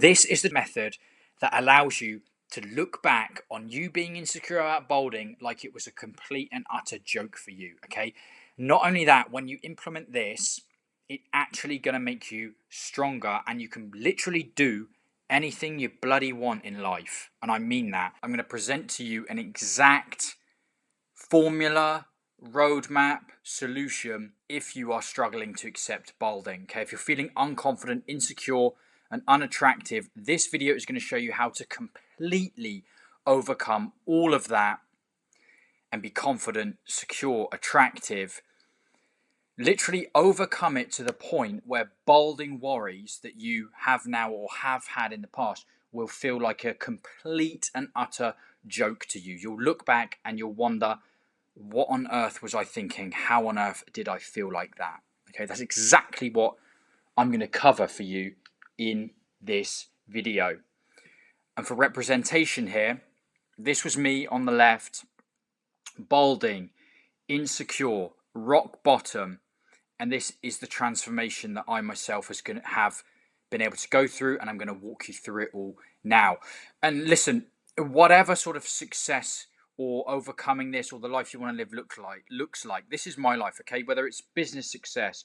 This is the method that allows you to look back on you being insecure about balding like it was a complete and utter joke for you. Okay. Not only that, when you implement this, it actually going to make you stronger and you can literally do anything you bloody want in life. And I mean that. I'm going to present to you an exact formula, roadmap, solution if you are struggling to accept balding. Okay. If you're feeling unconfident, insecure, and unattractive, this video is going to show you how to completely overcome all of that and be confident, secure, attractive. Literally overcome it to the point where balding worries that you have now or have had in the past will feel like a complete and utter joke to you. You'll look back and you'll wonder, what on earth was I thinking? How on earth did I feel like that? Okay, that's exactly what I'm going to cover for you in this video. And for representation here, this was me on the left, balding, insecure, rock bottom, and this is the transformation that I myself have been able to go through, and I'm going to walk you through it all now. And listen, whatever sort of success or overcoming this or the life you want to live looks like, this is my life, okay? Whether it's business success,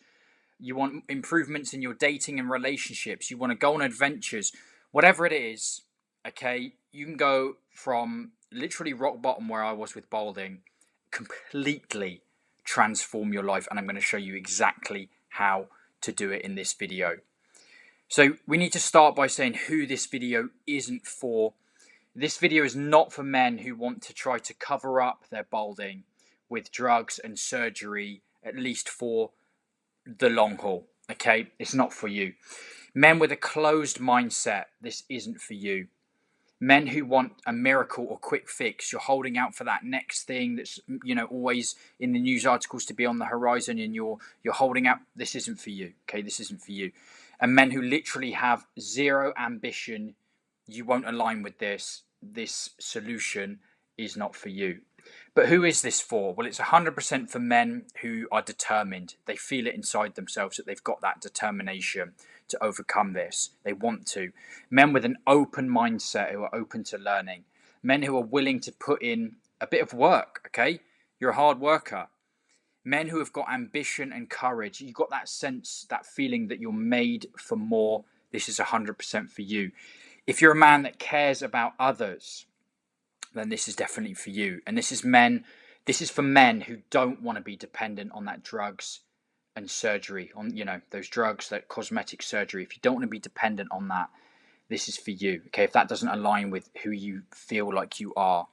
you want improvements in your dating and relationships, you want to go on adventures, whatever it is, okay, you can go from literally rock bottom where I was with balding, completely transform your life, and I'm going to show you exactly how to do it in this video. So we need to start by saying who this video isn't for. This video is not for men who want to try to cover up their balding with drugs and surgery, at least for the long haul. Okay, it's not for you. Men with a closed mindset, this isn't for you. Men who want a miracle or quick fix, you're holding out for that next thing that's, always in the news articles to be on the horizon, and you're holding out, this isn't for you. Okay, this isn't for you. And men who literally have zero ambition, you won't align with this. This solution is not for you. But who is this for? Well, it's 100% for men who are determined. They feel it inside themselves that they've got that determination to overcome this. They want to. Men with an open mindset who are open to learning. Men who are willing to put in a bit of work, okay? You're a hard worker. Men who have got ambition and courage. You've got that sense, that feeling that you're made for more. This is 100% for you. If you're a man that cares about others, then this is definitely for you. And this is for men who don't want to be dependent on that drugs and surgery, on those drugs, that cosmetic surgery. If you don't want to be dependent on that, this is for you. Okay, if that doesn't align with who you feel like you are.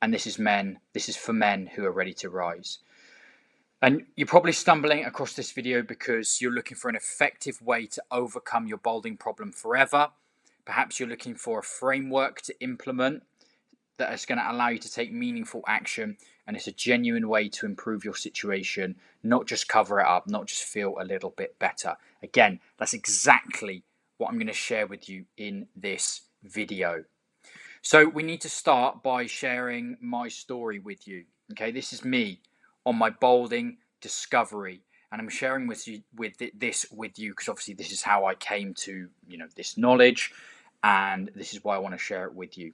And this is for men who are ready to rise. And you're probably stumbling across this video because you're looking for an effective way to overcome your balding problem forever. Perhaps you're looking for a framework to implement that is going to allow you to take meaningful action, and it's a genuine way to improve your situation, not just cover it up, not just feel a little bit better. Again, that's exactly what I'm going to share with you in this video. So we need to start by sharing my story with you. Okay, this is me on my balding discovery, and I'm sharing this with you because obviously this is how I came to this knowledge, and this is why I want to share it with you.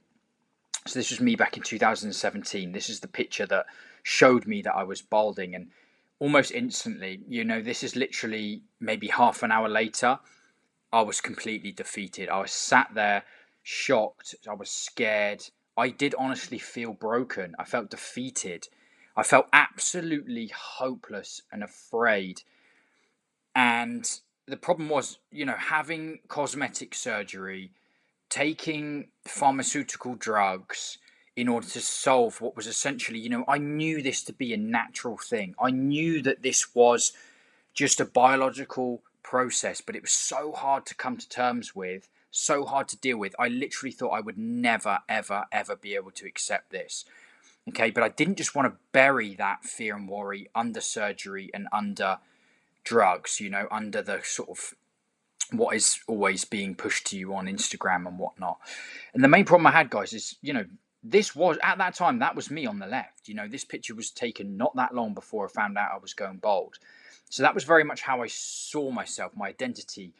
So this was me back in 2017. This is the picture that showed me that I was balding, and almost instantly, this is literally maybe half an hour later, I was completely defeated. I was sat there shocked. I was scared. I did honestly feel broken. I felt defeated. I felt absolutely hopeless and afraid. And the problem was, having cosmetic surgery, taking pharmaceutical drugs in order to solve what was essentially, I knew this to be a natural thing. I knew that this was just a biological process, but it was so hard to come to terms with, so hard to deal with. I literally thought I would never, ever, ever be able to accept this. Okay, but I didn't just want to bury that fear and worry under surgery and under drugs, under the sort of what is always being pushed to you on Instagram and whatnot. And the main problem I had, guys, is, this was, at that time, that was me on the left. This picture was taken not that long before I found out I was going bald. So that was very much how I saw myself, my identity.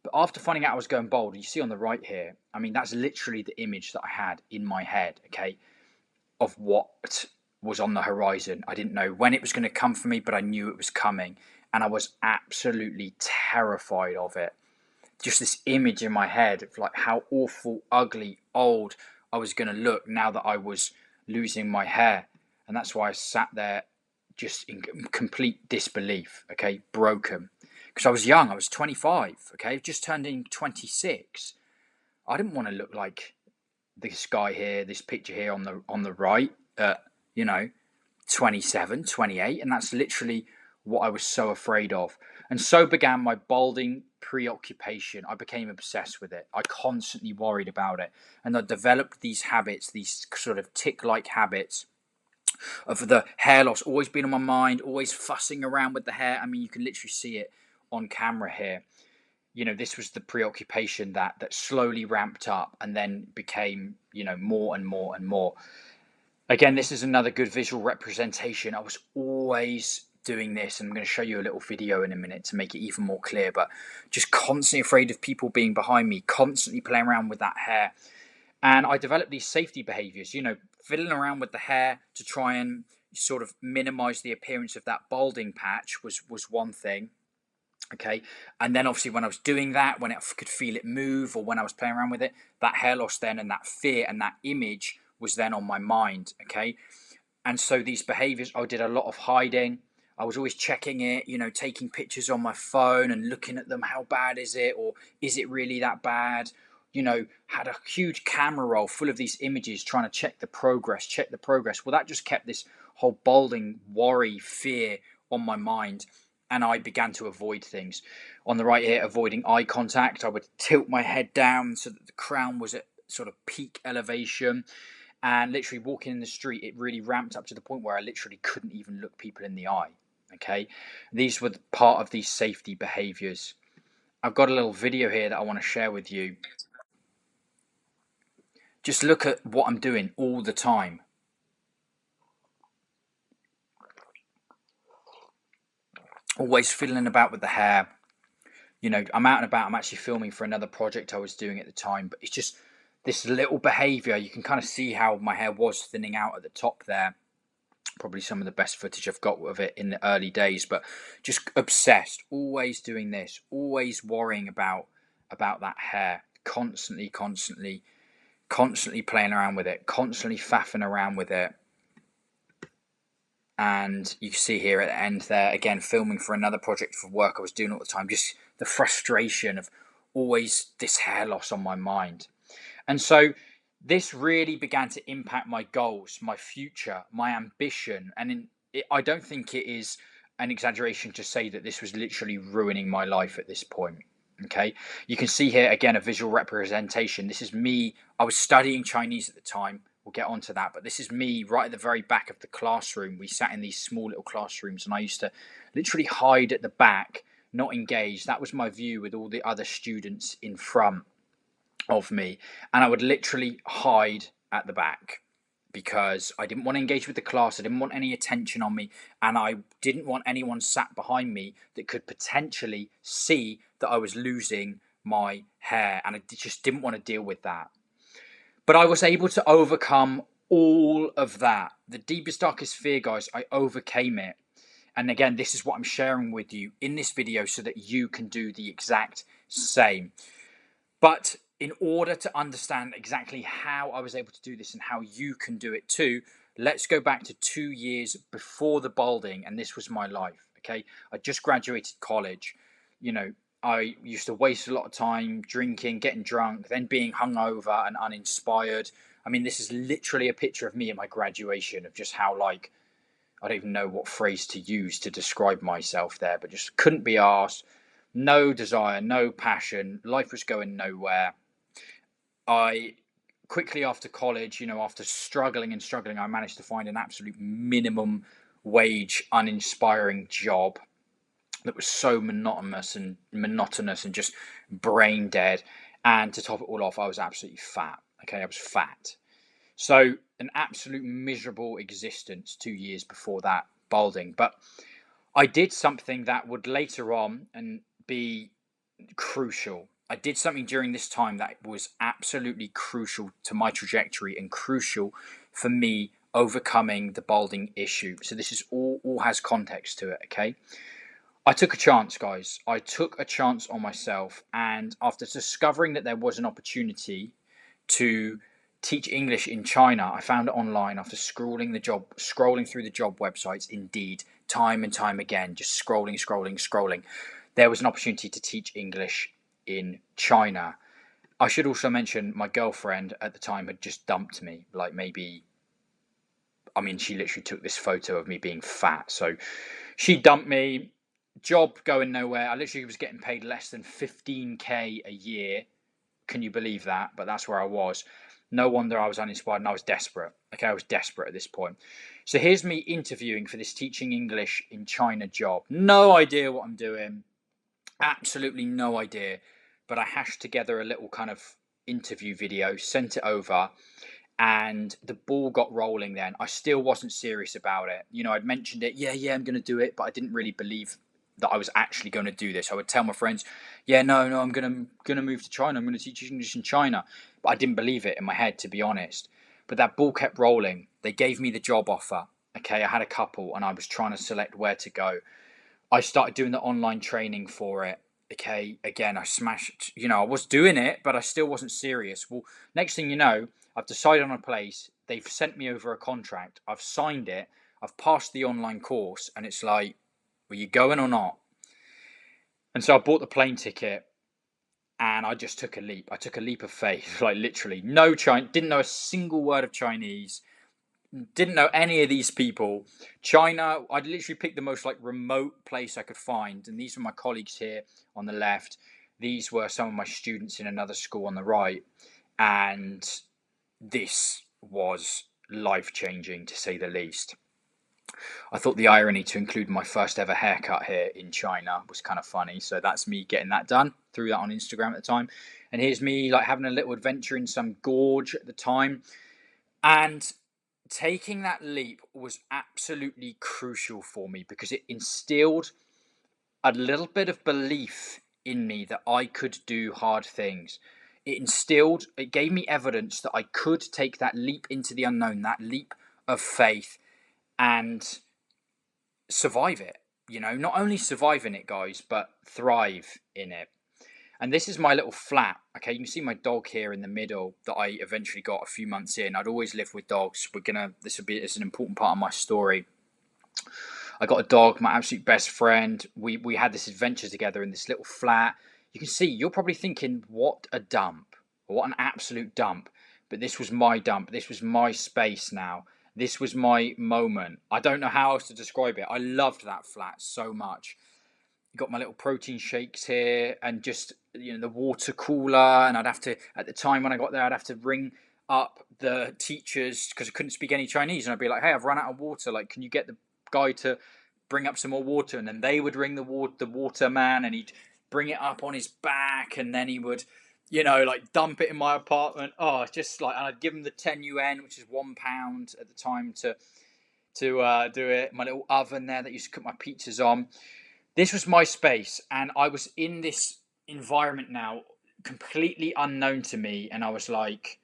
But after finding out I was going bald, you see on the right here, I mean, that's literally the image that I had in my head, okay, of what was on the horizon. I didn't know when it was going to come for me, but I knew it was coming. And I was absolutely terrified of it. Just this image in my head of like how awful, ugly, old I was going to look now that I was losing my hair. And that's why I sat there just in complete disbelief, okay, broken. Because I was young, I was 25, okay, just turned in 26. I didn't want to look like this guy here, this picture here on the right, you know, 27, 28, and that's literally what I was so afraid of. And so began my balding preoccupation. I became obsessed with it. I constantly worried about it. And I developed these habits, these sort of tick-like habits of the hair loss always being on my mind, always fussing around with the hair. I mean, you can literally see it on camera here. You know, this was the preoccupation that slowly ramped up and then became, you know, more and more and more. Again, this is another good visual representation. I was always doing this, and I'm going to show you a little video in a minute to make it even more clear, but just constantly afraid of people being behind me, constantly playing around with that hair. And I developed these safety behaviors, you know, fiddling around with the hair to try and sort of minimize the appearance of that balding patch was one thing. Okay. And then obviously when I was doing that, when I could feel it move or when I was playing around with it, that hair loss then and that fear and that image was then on my mind. Okay. And so these behaviors, I did a lot of hiding. I was always checking it, you know, taking pictures on my phone and looking at them. How bad is it? Or is it really that bad? You know, had a huge camera roll full of these images trying to check the progress, check the progress. Well, that just kept this whole balding worry, fear on my mind. And I began to avoid things. On the right here, avoiding eye contact. I would tilt my head down so that the crown was at sort of peak elevation. And literally walking in the street, it really ramped up to the point where I literally couldn't even look people in the eye. Okay. These were part of these safety behaviors. I've got a little video here that I want to share with you. Just look at what I'm doing all the time. Always fiddling about with the hair. You know, I'm out and about. I'm actually filming for another project I was doing at the time. But it's just this little behavior. You can kind of see how my hair was thinning out at the top there. Probably some of the best footage I've got of it in the early days. But just obsessed. Always doing this. Always worrying about that hair. Constantly playing around with it. Constantly faffing around with it. And you can see here at the end there, again, filming for another project for work I was doing all the time, just the frustration of always this hair loss on my mind. And so this really began to impact my goals, my future, my ambition. And I don't think it is an exaggeration to say that this was literally ruining my life at this point. Okay, you can see here again a visual representation. This is me. I was studying Chinese at the time. We'll get onto that, but this is me right at the very back of the classroom. We sat in these small little classrooms, and I used to literally hide at the back, not engage. That was my view with all the other students in front of me, and I would literally hide at the back because I didn't want to engage with the class. I didn't want any attention on me, and I didn't want anyone sat behind me that could potentially see that I was losing my hair, and I just didn't want to deal with that. But I was able to overcome all of that. The deepest, darkest fear, guys, I overcame it. And again, this is what I'm sharing with you in this video so that you can do the exact same. But in order to understand exactly how I was able to do this and how you can do it too, let's go back to 2 years before the balding, and this was my life. Okay, I just graduated college. You know, I used to waste a lot of time drinking, getting drunk, then being hungover and uninspired. I mean, this is literally a picture of me at my graduation of just how, like, I don't even know what phrase to use to describe myself there, but just couldn't be arsed. No desire, no passion. Life was going nowhere. I quickly after college, you know, after struggling and struggling, I managed to find an absolute minimum wage, uninspiring job that was so monotonous and just brain dead. And to top it all off, I was absolutely fat. Okay, I was fat. So an absolute miserable existence 2 years before that balding. But I did something that would later on and be crucial. I did something during this time that was absolutely crucial to my trajectory and crucial for me overcoming the balding issue. So this is all has context to it, okay? I took a chance, guys. I took a chance on myself, and after discovering that there was an opportunity to teach English in China, I found it online after scrolling through the job websites, Indeed, time and time again, just scrolling. There was an opportunity to teach English in China. I should also mention my girlfriend at the time had just dumped me, like maybe, I mean, she literally took this photo of me being fat. So she dumped me, job going nowhere. I literally was getting paid less than 15K a year. Can you believe that? But that's where I was. No wonder I was uninspired and I was desperate. Okay, I was desperate at this point. So here's me interviewing for this teaching English in China job. No idea what I'm doing. Absolutely no idea. But I hashed together a little kind of interview video, sent it over, and the ball got rolling then. I still wasn't serious about it. You know, I'd mentioned it, yeah, I'm going to do it, but I didn't really believe that I was actually going to do this. I would tell my friends, yeah, no, I'm going to move to China. I'm going to teach English in China. But I didn't believe it in my head, to be honest. But that ball kept rolling. They gave me the job offer. Okay, I had a couple and I was trying to select where to go. I started doing the online training for it. Okay, again, I smashed, I was doing it, but I still wasn't serious. Well, next thing you know, I've decided on a place. They've sent me over a contract. I've signed it. I've passed the online course, and it's like, were you going or not? And so I bought the plane ticket, and I just took a leap. I took a leap of faith, like literally. No Chinese, didn't know a single word of Chinese, didn't know any of these people. China, I'd literally picked the most like remote place I could find, and these were my colleagues here on the left. These were some of my students in another school on the right, and this was life changing to say the least. I thought the irony to include my first ever haircut here in China was kind of funny. So that's me getting that done. Threw that on Instagram at the time. And here's me like having a little adventure in some gorge at the time. And taking that leap was absolutely crucial for me because it instilled a little bit of belief in me that I could do hard things. It gave me evidence that I could take that leap into the unknown, that leap of faith, and survive it. Not only survive in it, guys, but thrive in it. And this is my little flat. Okay, you can see my dog here in the middle that I eventually got a few months in. I'd always lived with dogs. It's an important part of my story. I got a dog, my absolute best friend. We had this adventure together in this little flat. You can see, you're probably thinking, what a dump. What an absolute dump. But this was my dump. This was my space now. This was my moment. I don't know how else to describe it. I loved that flat so much. Got my little protein shakes here and just, the water cooler. And I'd have to, at the time when I got there, I'd have to ring up the teachers because I couldn't speak any Chinese. And I'd be like, hey, I've run out of water. Like, can you get the guy to bring up some more water? And then they would ring the water man, and he'd bring it up on his back, and then he would, like dump it in my apartment. Oh, it's just like, and I'd give him the 10 yuan, which is £1 at the time, to do it. My little oven there that used to cook my pizzas on. This was my space, and I was in this environment now, completely unknown to me, and I was like,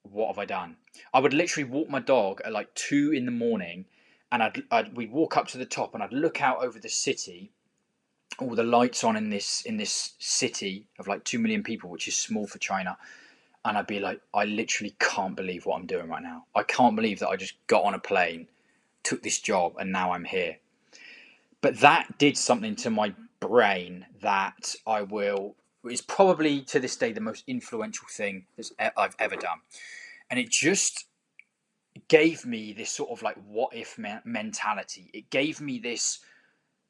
what have I done? I would literally walk my dog at like 2 in the morning, and we'd walk up to the top, and I'd look out over the city, all the lights on in this city of like 2 million people, which is small for China, and I'd be like, I literally can't believe what I'm doing right now. I can't believe that I just got on a plane, took this job, and now I'm here. But that did something to my brain that is probably to this day the most influential thing I've ever done. And it just gave me this sort of like what if mentality. It gave me this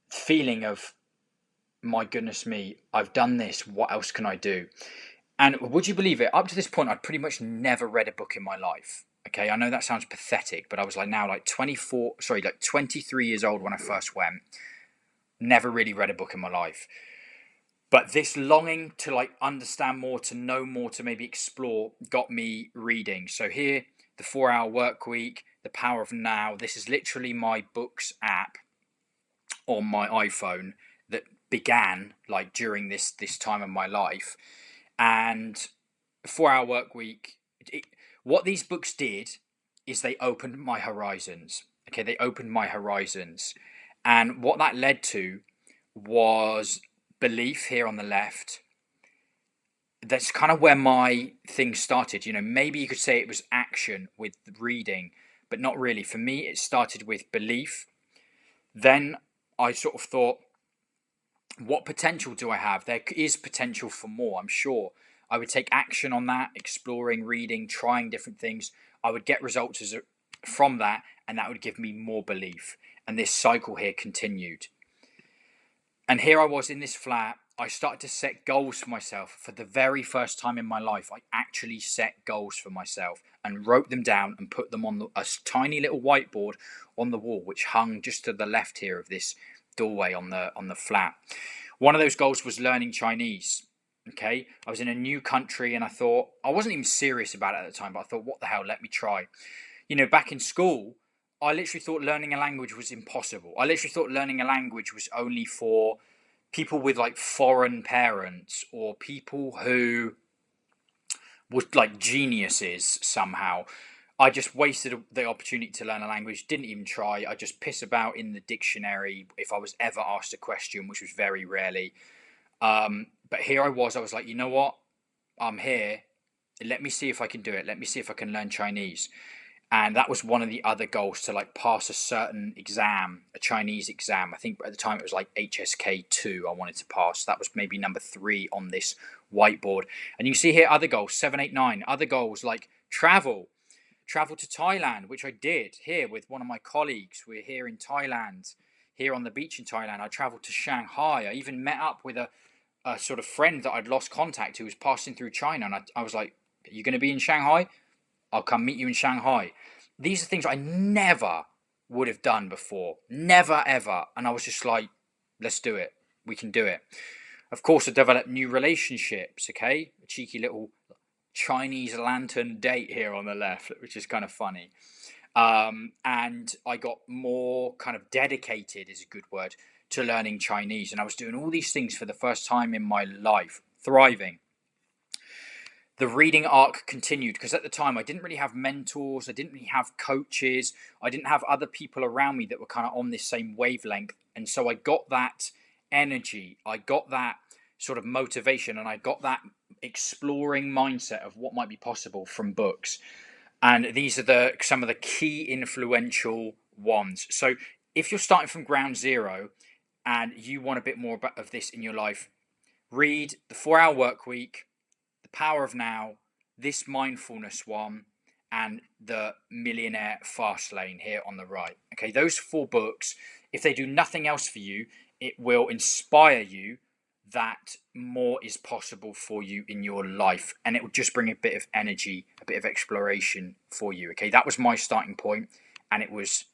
feeling of, my goodness me, I've done this. What else can I do? And would you believe it? Up to this point, I'd pretty much never read a book in my life. Okay, I know that sounds pathetic, but I was like 23 years old when I first went. Never really read a book in my life. But this longing to like understand more, to know more, to maybe explore got me reading. So here, the 4 Hour Work Week, The Power of Now. This is literally my books app on my iPhone that began like during this time of my life. And 4 Hour Work Week, it, what these books did is they opened my horizons. Okay, they opened my horizons. And what that led to was belief here on the left. That's kind of where my thing started. Maybe you could say it was action with reading, but not really. For me, it started with belief. Then I sort of thought, what potential do I have? There is potential for more, I'm sure. I would take action on that, exploring, reading, trying different things. I would get results from that, and that would give me more belief. And this cycle here continued. And here I was in this flat. I started to set goals for myself. For the very first time in my life, I actually set goals for myself and wrote them down and put them on a tiny little whiteboard on the wall, which hung just to the left here of this doorway on the flat. One of those goals was learning Chinese. Okay, I was in a new country, and I thought, I wasn't even serious about it at the time, but I thought, what the hell, let me try. Back in school, I literally thought learning a language was impossible. I literally thought learning a language was only for people with like foreign parents, or people who were like geniuses somehow. I just wasted the opportunity to learn a language, didn't even try. I just piss about in the dictionary if I was ever asked a question, which was very rarely. But here I was like, you know what? I'm here. Let me see if I can do it. Let me see if I can learn Chinese. And that was one of the other goals, to like pass a certain exam, a Chinese exam. I think at the time it was like HSK2 I wanted to pass. That was maybe number 3 on this whiteboard. And you see here other goals, 7, 8, 9. Other goals like travel to Thailand, which I did here with one of my colleagues. We're here in Thailand, here on the beach in Thailand. I traveled to Shanghai. I even met up with a sort of friend that I'd lost contact who was passing through China. And I was like, are you going to be in Shanghai? I'll come meet you in Shanghai. These are things I never would have done before. Never, ever. And I was just like, let's do it. We can do it. Of course, I developed new relationships, okay? A cheeky little Chinese lantern date here on the left, which is kind of funny. And I got more kind of dedicated, is a good word, to learning Chinese. And I was doing all these things for the first time in my life, thriving. The reading arc continued because at the time I didn't really have mentors, I didn't really have coaches, I didn't have other people around me that were kind of on this same wavelength. And so I got that energy, I got that sort of motivation, and I got that exploring mindset of what might be possible from books. And these are some of the key influential ones. So if you're starting from ground zero and you want a bit more of this in your life, read the 4 Hour Work Week, The Power of Now, this mindfulness one, and the Millionaire Fast Lane here on the right. Okay, those 4 books, if they do nothing else for you, it will inspire you that more is possible for you in your life, and it will just bring a bit of energy, a bit of exploration for you. Okay, that was my starting point, and it was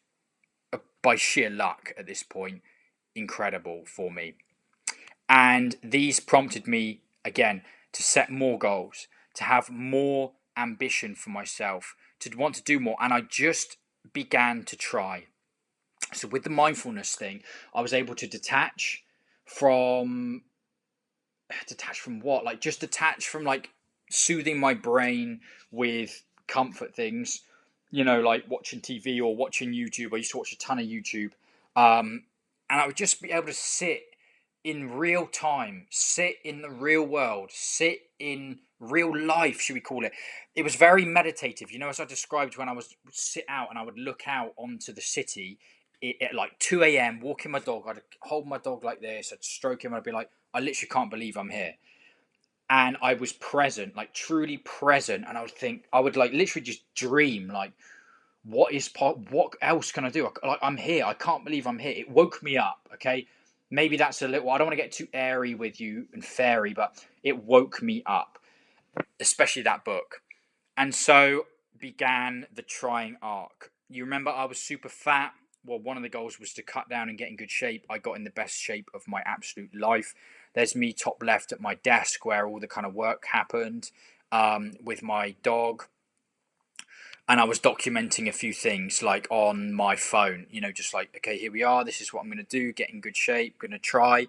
by sheer luck at this point incredible for me. And these prompted me again to set more goals, to have more ambition for myself, to want to do more. And I just began to try. So with the mindfulness thing, I was able to detach from what? Like just detach from like soothing my brain with comfort things, like watching TV or watching YouTube. I used to watch a ton of YouTube. And I would just be able to sit in real time, sit in the real world, sit in real life, should we call it? It was very meditative, as I described when I would sit out and I would look out onto the city at like 2 a.m., walking my dog. I'd hold my dog like this, I'd stroke him, I'd be like, I literally can't believe I'm here. And I was present, like truly present. And I would like literally just dream, like, what else can I do? I'm here. I can't believe I'm here. It woke me up. Okay. Maybe that's a little, I don't want to get too airy with you and fairy, but it woke me up, especially that book. And so began the trying arc. You remember I was super fat. Well, one of the goals was to cut down and get in good shape. I got in the best shape of my absolute life. There's me top left at my desk where all the kind of work happened, with my dog. And I was documenting a few things like on my phone, just like, okay, here we are. This is what I'm going to do. Get in good shape. Going to try.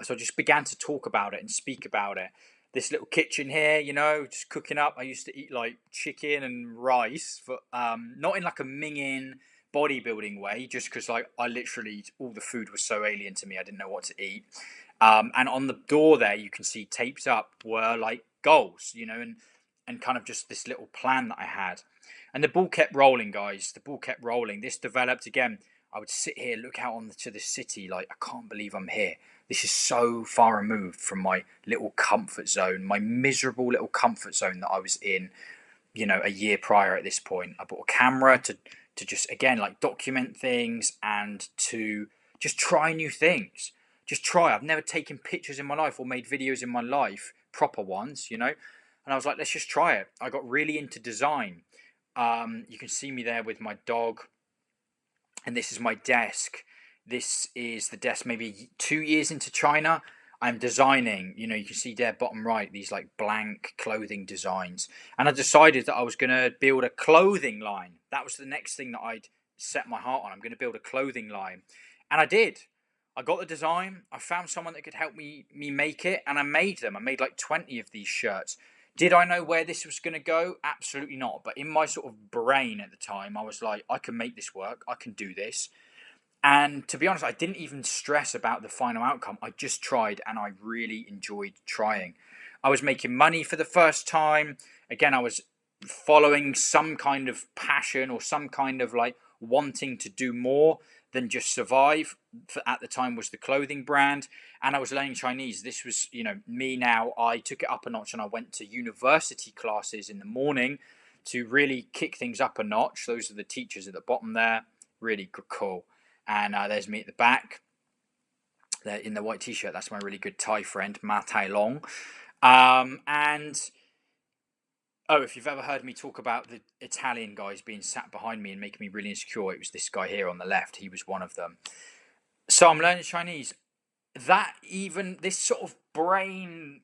So I just began to talk about it and speak about it. This little kitchen here, you know, just cooking up. I used to eat like chicken and rice, for not in like a minging bodybuilding way, just because like I literally all the food was so alien to me, I didn't know what to eat. And on the door there, you can see taped up were like goals, you know, and kind of just this little plan that I had. And the ball kept rolling, guys. The ball kept rolling. This developed again. I would sit here, look out on to the city, like I can't believe I'm here. This is so far removed from my little comfort zone, my miserable little comfort zone that I was in, you know, a year prior at this point. I bought a camera to just again like document things and to just try new things. Just try. I've never taken pictures in my life or made videos in my life, proper ones, you know. And I was like, let's just try it. I got really into design. You can see me there with my dog, and this is my desk. This is the desk maybe 2 years into China. I'm designing, you know, you can see there bottom right, these like blank clothing designs. And I decided that I was going to build a clothing line. That was the next thing that I'd set my heart on. I'm going to build a clothing line. And I did. I got the design. I found someone that could help me make it, and I made them. I made like 20 of these shirts. Did I know where this was going to go? Absolutely not. But in my sort of brain at the time, I was like, I can make this work. I can do this. And to be honest, I didn't even stress about the final outcome. I just tried and I really enjoyed trying. I was making money for the first time. Again, I was following some kind of passion or some kind of like wanting to do more than just survive. At the time was the clothing brand, and I was learning Chinese. This was, you know, me now. I took it up a notch and I went to university classes in the morning to really kick things up a notch. Those are the teachers at the bottom there. Really cool. And there's me at the back, there in the white t-shirt. That's my really good Thai friend, Ma Tai Long. And oh, if you've ever heard me talk about the Italian guys being sat behind me and making me really insecure, it was this guy here on the left. He was one of them. So I'm learning Chinese. That even this sort of brain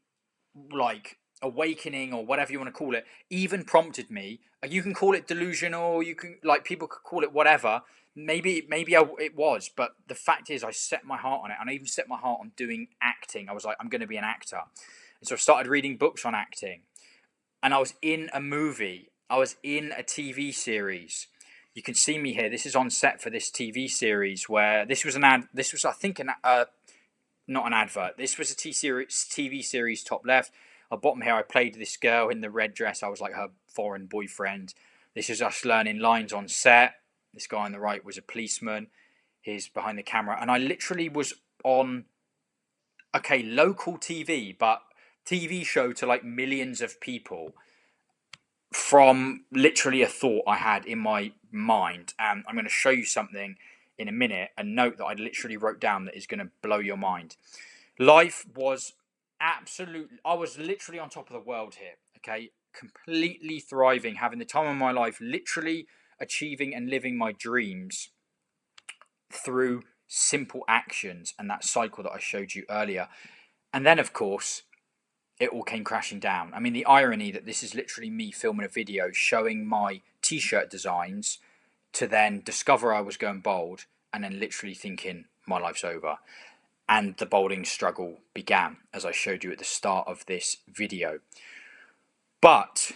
like awakening or whatever you want to call it even prompted me. You can call it delusional, you can like people could call it whatever. It was, but the fact is I set my heart on it, and I even set my heart on doing acting. I was like, I'm going to be an actor. And so I started reading books on acting, and I was in a movie, I was in a TV series. You can see me here. This is on set for this TV series where this was I think not an advert. This was a TV series top left. At bottom here, I played this girl in the red dress. I was like her foreign boyfriend. This is us learning lines on set. This guy on the right was a policeman. He's behind the camera. And I literally was on, okay, local TV, but TV show to like millions of people from literally a thought I had in my mind. And I'm going to show you something in a minute, a note that I literally wrote down that is going to blow your mind. Life was absolutely, I was literally on top of the world here, okay? Completely thriving, having the time of my life, literally achieving and living my dreams through simple actions and that cycle that I showed you earlier. And then, of course, it all came crashing down. I mean, the irony that this is literally me filming a video showing my t-shirt designs to then discover I was going bald and then literally thinking my life's over. And the balding struggle began, as I showed you at the start of this video. But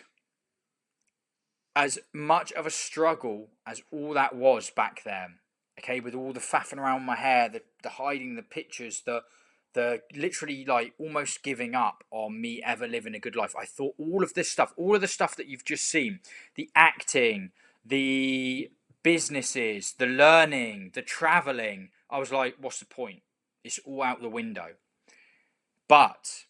as much of a struggle as all that was back then, okay, with all the faffing around my hair, the hiding the pictures, the literally like almost giving up on me ever living a good life. I thought all of the stuff that you've just seen, the acting, the businesses, the learning, the traveling, I was like, what's the point? It's all out the window. But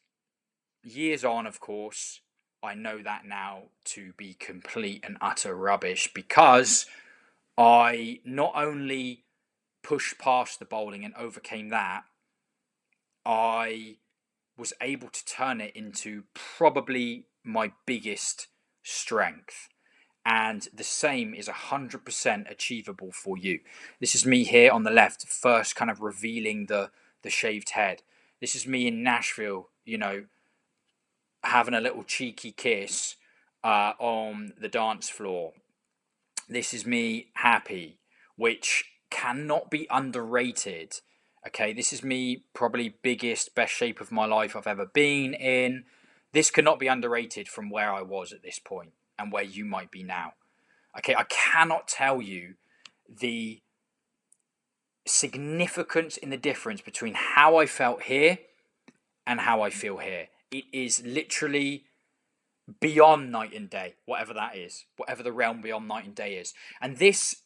years on, of course, I know that now to be complete and utter rubbish, because I not only pushed past the bowling and overcame that, I was able to turn it into probably my biggest strength. And the same is 100% achievable for you. This is me here on the left, first kind of revealing the shaved head. This is me in Nashville, you know, having a little cheeky kiss on the dance floor. This is me happy, which cannot be underrated. Okay, this is me, probably biggest, best shape of my life I've ever been in. This cannot be underrated from where I was at this point and where you might be now. Okay, I cannot tell you the significance in the difference between how I felt here and how I feel here. It is literally beyond night and day, whatever that is, whatever the realm beyond night and day is. And this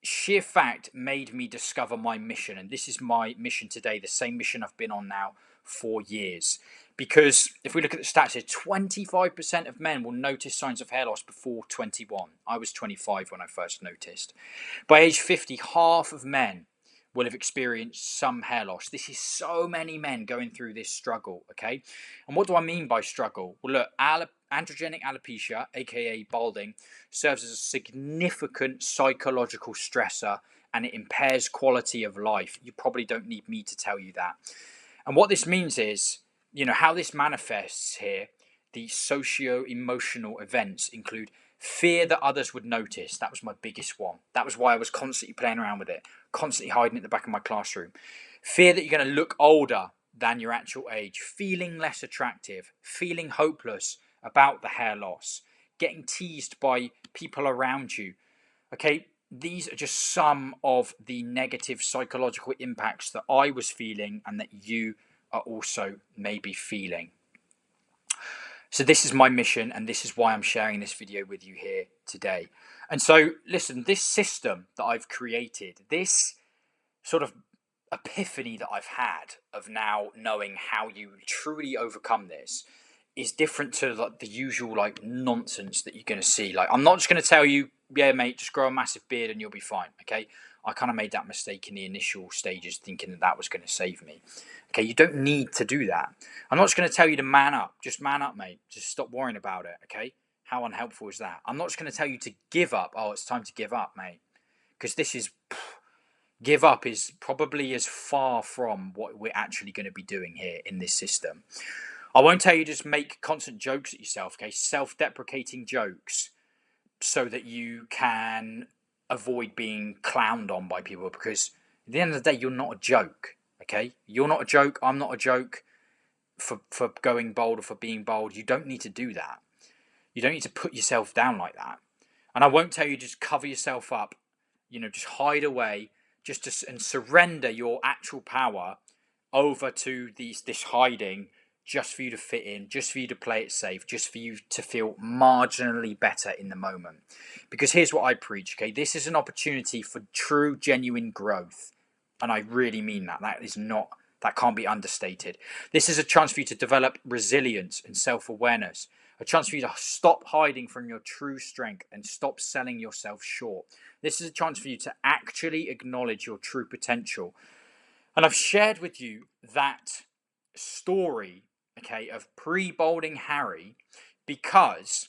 sheer fact made me discover my mission. And this is my mission today, the same mission I've been on now for years. Because if we look at the stats here, 25% of men will notice signs of hair loss before 21. I was 25 when I first noticed. By age 50, half of men will have experienced some hair loss. This is so many men going through this struggle, okay? And what do I mean by struggle? Well, look, androgenic alopecia, aka balding, serves as a significant psychological stressor and it impairs quality of life. You probably don't need me to tell you that. And what this means is, you know, how this manifests here, the socio-emotional events include fear that others would notice. That was my biggest one. That was why I was constantly playing around with it, constantly hiding it at the back of my classroom. Fear that you're going to look older than your actual age, feeling less attractive, feeling hopeless about the hair loss, getting teased by people around you. Okay, these are just some of the negative psychological impacts that I was feeling and that you are also maybe feeling. So this is my mission and this is why I'm sharing this video with you here today. And so listen, this system that I've created, this sort of epiphany that I've had of now knowing how you truly overcome this is different to like the usual like nonsense that you're going to see. Like, I'm not just going to tell you, yeah, mate, just grow a massive beard and you'll be fine. Okay. I kind of made that mistake in the initial stages thinking that that was going to save me. Okay. You don't need to do that. I'm not just going to tell you to man up. Just man up, mate. Just stop worrying about it. Okay. How unhelpful is that? I'm not just going to tell you to give up. Oh, it's time to give up, mate. Because this is, give up is probably as far from what we're actually going to be doing here in this system. I won't tell you to just make constant jokes at yourself, okay? Self-deprecating jokes so that you can avoid being clowned on by people, because at the end of the day, you're not a joke, okay? You're not a joke. I'm not a joke for going bold or for being bold. You don't need to do that. You don't need to put yourself down like that. And I won't tell you just cover yourself up, you know, just hide away, and surrender your actual power over to this hiding, just for you to fit in, just for you to play it safe, just for you to feel marginally better in the moment. Because here's what I preach, okay? This is an opportunity for true, genuine growth. And I really mean that. That can't be understated. This is a chance for you to develop resilience and self-awareness. A chance for you to stop hiding from your true strength and stop selling yourself short. This is a chance for you to actually acknowledge your true potential. And I've shared with you that story, okay, of pre-balding Harry, because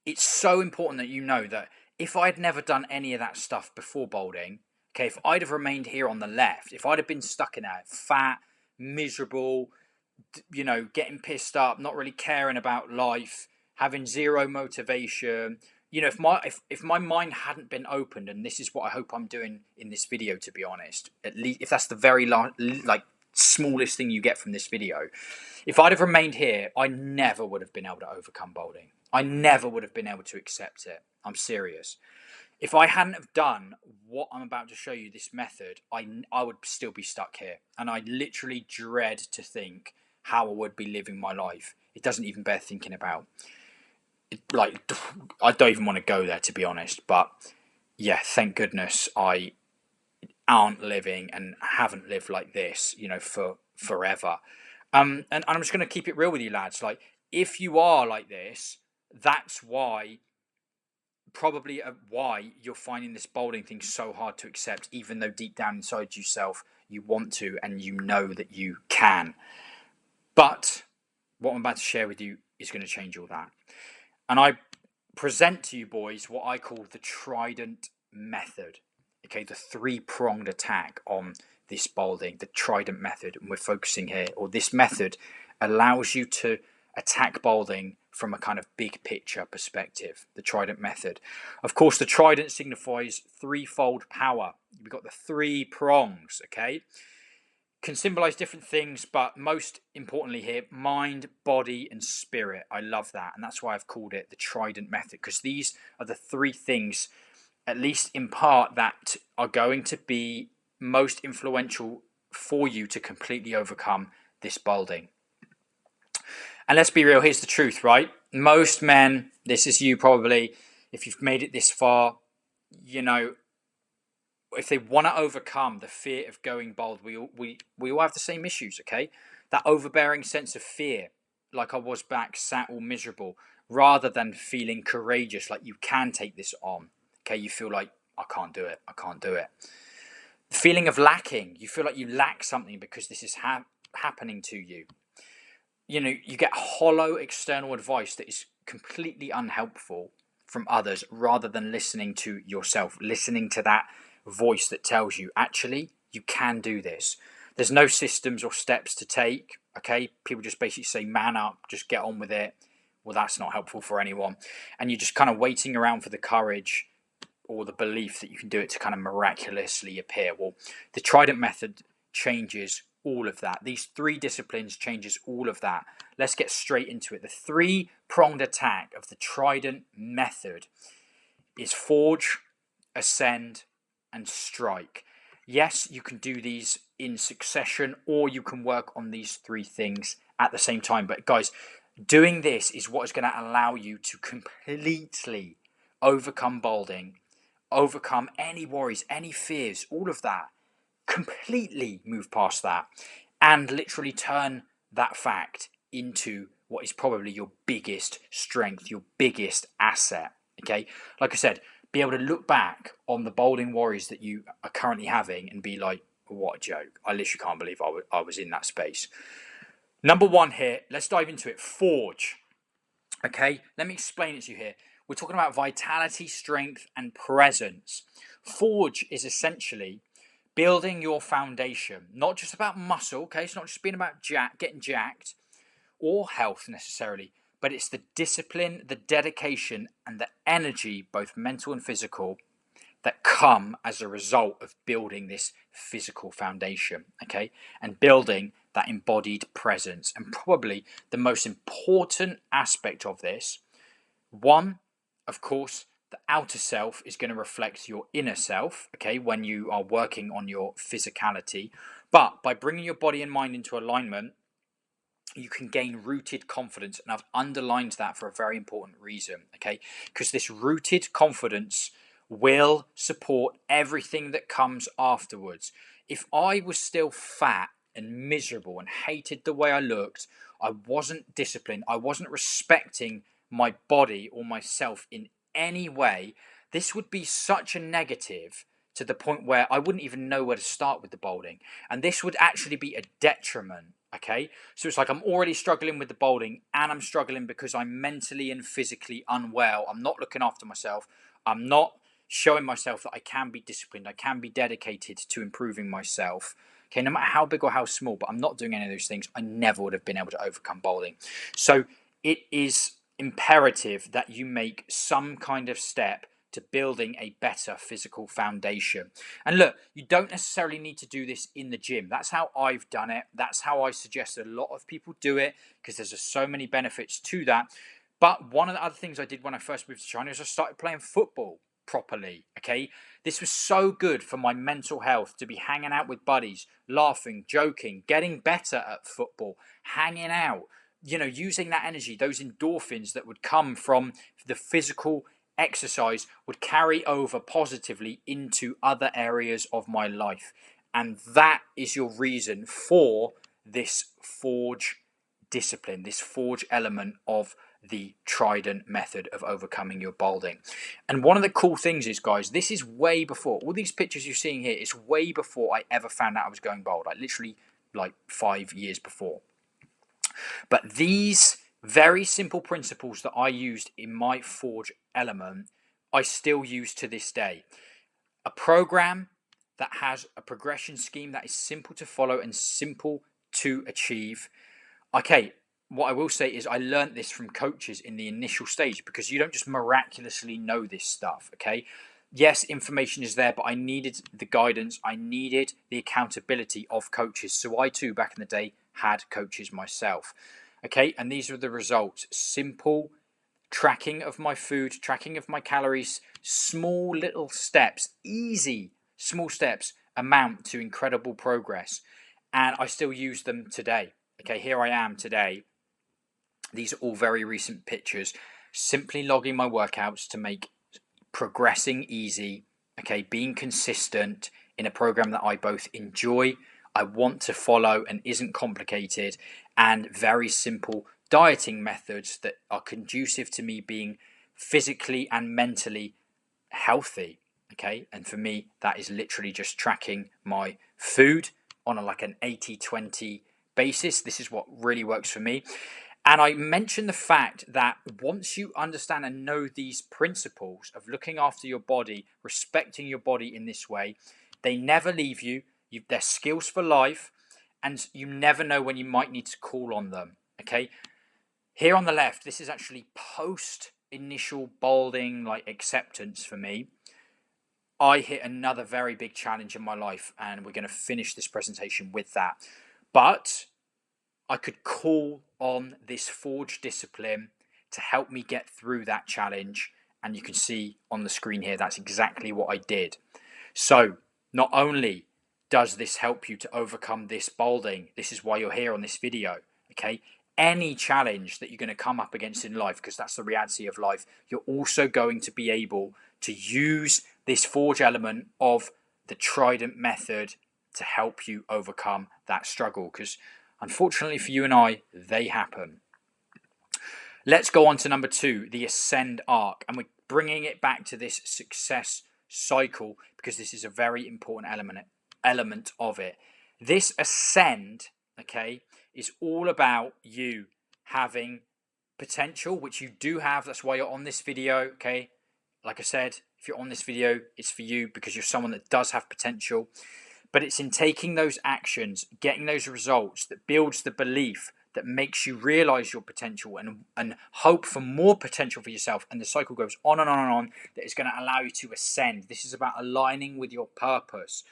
it's so important that you know that if I'd never done any of that stuff before balding, okay, if I'd have remained here on the left, if I'd have been stuck in that fat, miserable, you know, getting pissed up, not really caring about life, having zero motivation, you know, if my mind hadn't been opened, and this is what I hope I'm doing in this video, to be honest, at least if that's the very smallest thing you get from this video, if I'd have remained here, I never would have been able to overcome balding. I never would have been able to accept it. I'm serious. If I hadn't have done what I'm about to show you, this method, I would still be stuck here. And I literally dread to think how I would be living my life. It doesn't even bear thinking about. I don't even want to go there, to be honest. But yeah, thank goodness I aren't living and haven't lived like this, you know, for forever. And I'm just going to keep it real with you, lads. Like, if you are like this, that's why you're finding this balding thing so hard to accept, even though deep down inside yourself you want to and you know that you can. But what I'm about to share with you is going to change all that. And I present to you boys what I call the Trident method. Okay, the three-pronged attack on this balding, the Trident method. And we're focusing here, or this method allows you to attack balding from a kind of big picture perspective, the Trident method. Of course, the Trident signifies threefold power. We've got the three prongs, okay? Can symbolize different things, but most importantly here, mind, body, and spirit. I love that. And that's why I've called it the Trident method, because these are the three things, at least in part, that are going to be most influential for you to completely overcome this balding. And let's be real, here's the truth, right? Most men, this is you probably, if you've made it this far, you know, if they want to overcome the fear of going bald, we all have the same issues, okay? That overbearing sense of fear, like I was back, sat all miserable, rather than feeling courageous, like you can take this on, okay? You feel like, I can't do it, I can't do it. The feeling of lacking, you feel like you lack something because this is happening to you. You know, you get hollow external advice that is completely unhelpful from others, rather than listening to yourself, listening to that voice that tells you, actually, you can do this. There's no systems or steps to take, okay? People just basically say, man up, just get on with it. Well, that's not helpful for anyone. And you're just kind of waiting around for the courage or the belief that you can do it to kind of miraculously appear. Well, the Trident method changes all of that. These three disciplines changes all of that. Let's get straight into it. The three-pronged attack of the Trident method is forge, ascend, and strike. Yes, you can do these in succession, or you can work on these three things at the same time. But guys, doing this is what is going to allow you to completely overcome balding, overcome any worries, any fears, all of that. Completely move past that and literally turn that fact into what is probably your biggest strength, your biggest asset. Okay, like I said, be able to look back on the balding worries that you are currently having and be like, what a joke. I literally can't believe I was in that space. Number one here, let's dive into it. Forge. Okay, let me explain it to you here. We're talking about vitality, strength, and presence. Forge is essentially building your foundation, not just about muscle, okay? It's not just being about getting jacked or health necessarily, but it's the discipline, the dedication, and the energy, both mental and physical, that come as a result of building this physical foundation, okay? And building that embodied presence. And probably the most important aspect of this, one, of course, the outer self is going to reflect your inner self, okay, when you are working on your physicality. But by bringing your body and mind into alignment, you can gain rooted confidence. And I've underlined that for a very important reason, okay? Because this rooted confidence will support everything that comes afterwards. If I was still fat and miserable and hated the way I looked, I wasn't disciplined, I wasn't respecting my body or myself in any way, this would be such a negative to the point where I wouldn't even know where to start with the balding. And this would actually be a detriment. Okay, so it's like I'm already struggling with the balding and I'm struggling because I'm mentally and physically unwell. I'm not looking after myself. I'm not showing myself that I can be disciplined. I can be dedicated to improving myself. Okay, no matter how big or how small, but I'm not doing any of those things. I never would have been able to overcome balding. So it is imperative that you make some kind of step to building a better physical foundation. And look, you don't necessarily need to do this in the gym. That's how I've done it. That's how I suggest a lot of people do it, because there's just so many benefits to that. But one of the other things I did when I first moved to China is I started playing football properly. Okay, this was so good for my mental health to be hanging out with buddies, laughing, joking, getting better at football, hanging out, you know, using that energy, those endorphins that would come from the physical exercise would carry over positively into other areas of my life. And that is your reason for this forge discipline, this forge element of the Trident method of overcoming your balding. And one of the cool things is, guys, this is way before all these pictures you're seeing here. It's way before I ever found out I was going bald, like literally like 5 years before. But these very simple principles that I used in my forge element, I still use to this day. A program that has a progression scheme that is simple to follow and simple to achieve. Okay, what I will say is I learned this from coaches in the initial stage, because you don't just miraculously know this stuff, okay? Yes, information is there, but I needed the guidance. I needed the accountability of coaches. So I too, back in the day, had coaches myself. Okay, and these are the results. Simple tracking of my food, tracking of my calories, small little steps, easy small steps amount to incredible progress. And I still use them today. Okay, here I am today. These are all very recent pictures, simply logging my workouts to make progressing easy, okay, being consistent in a program that I both enjoy, I want to follow, and isn't complicated, and very simple dieting methods that are conducive to me being physically and mentally healthy. Okay, and for me, that is literally just tracking my food on like an 80-20 basis. This is what really works for me. And I mentioned the fact that once you understand and know these principles of looking after your body, respecting your body in this way, they never leave you. They're skills for life, and you never know when you might need to call on them. Okay. Here on the left, this is actually post initial balding, like acceptance for me. I hit another very big challenge in my life, and we're going to finish this presentation with that. But I could call on this Forge discipline to help me get through that challenge. And you can see on the screen here, that's exactly what I did. So not only does this help you to overcome this balding, this is why you're here on this video, okay? Any challenge that you're going to come up against in life, because that's the reality of life, you're also going to be able to use this Forge element of the Trident method to help you overcome that struggle, because unfortunately for you and I, they happen. Let's go on to number 2, the Ascend arc. And we're bringing it back to this success cycle, because this is a very important element of it. This Ascend, okay, is all about you having potential, which you do have. That's why you're on this video, okay? Like I said, if you're on this video, it's for you because you're someone that does have potential. But it's in taking those actions, getting those results, that builds the belief, that makes you realize your potential and hope for more potential for yourself. And the cycle goes on and on and on, that is going to allow you to ascend. This is about aligning with your purpose,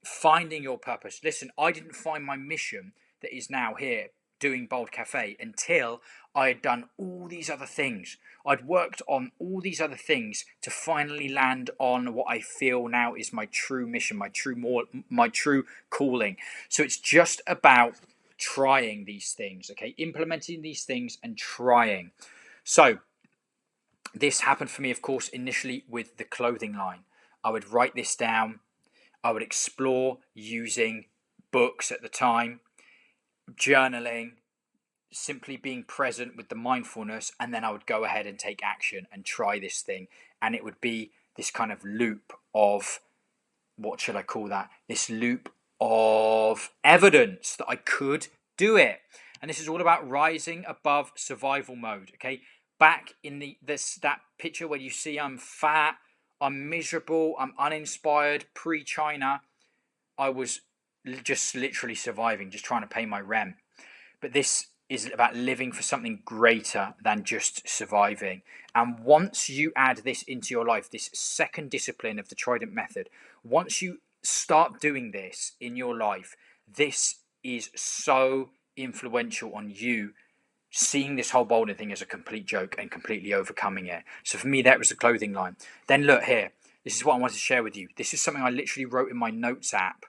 finding your purpose. Listen, I didn't find my mission that is now here doing Bold Cafe until I had done all these other things. I'd worked on all these other things to finally land on what I feel now is my true mission, my true calling. So it's just about trying these things, okay? Implementing these things and trying. So this happened for me, of course, initially with the clothing line. I would write this down. I would explore using books at the time, journaling, simply being present with the mindfulness, and then I would go ahead and take action and try this thing. And it would be this kind of loop of, what should I call that? This loop of evidence that I could do it. And this is all about rising above survival mode, okay? Back in that picture where you see I'm fat, I'm miserable, I'm uninspired, pre-China, I was just literally surviving, just trying to pay my rent. But this is about living for something greater than just surviving. And once you add this into your life, this second discipline of the Trident method, once you start doing this in your life, this is so influential on you seeing this whole bowling thing as a complete joke and completely overcoming it. So for me, that was the clothing line. Then look here, this is what I wanted to share with you. This is something I literally wrote in my notes app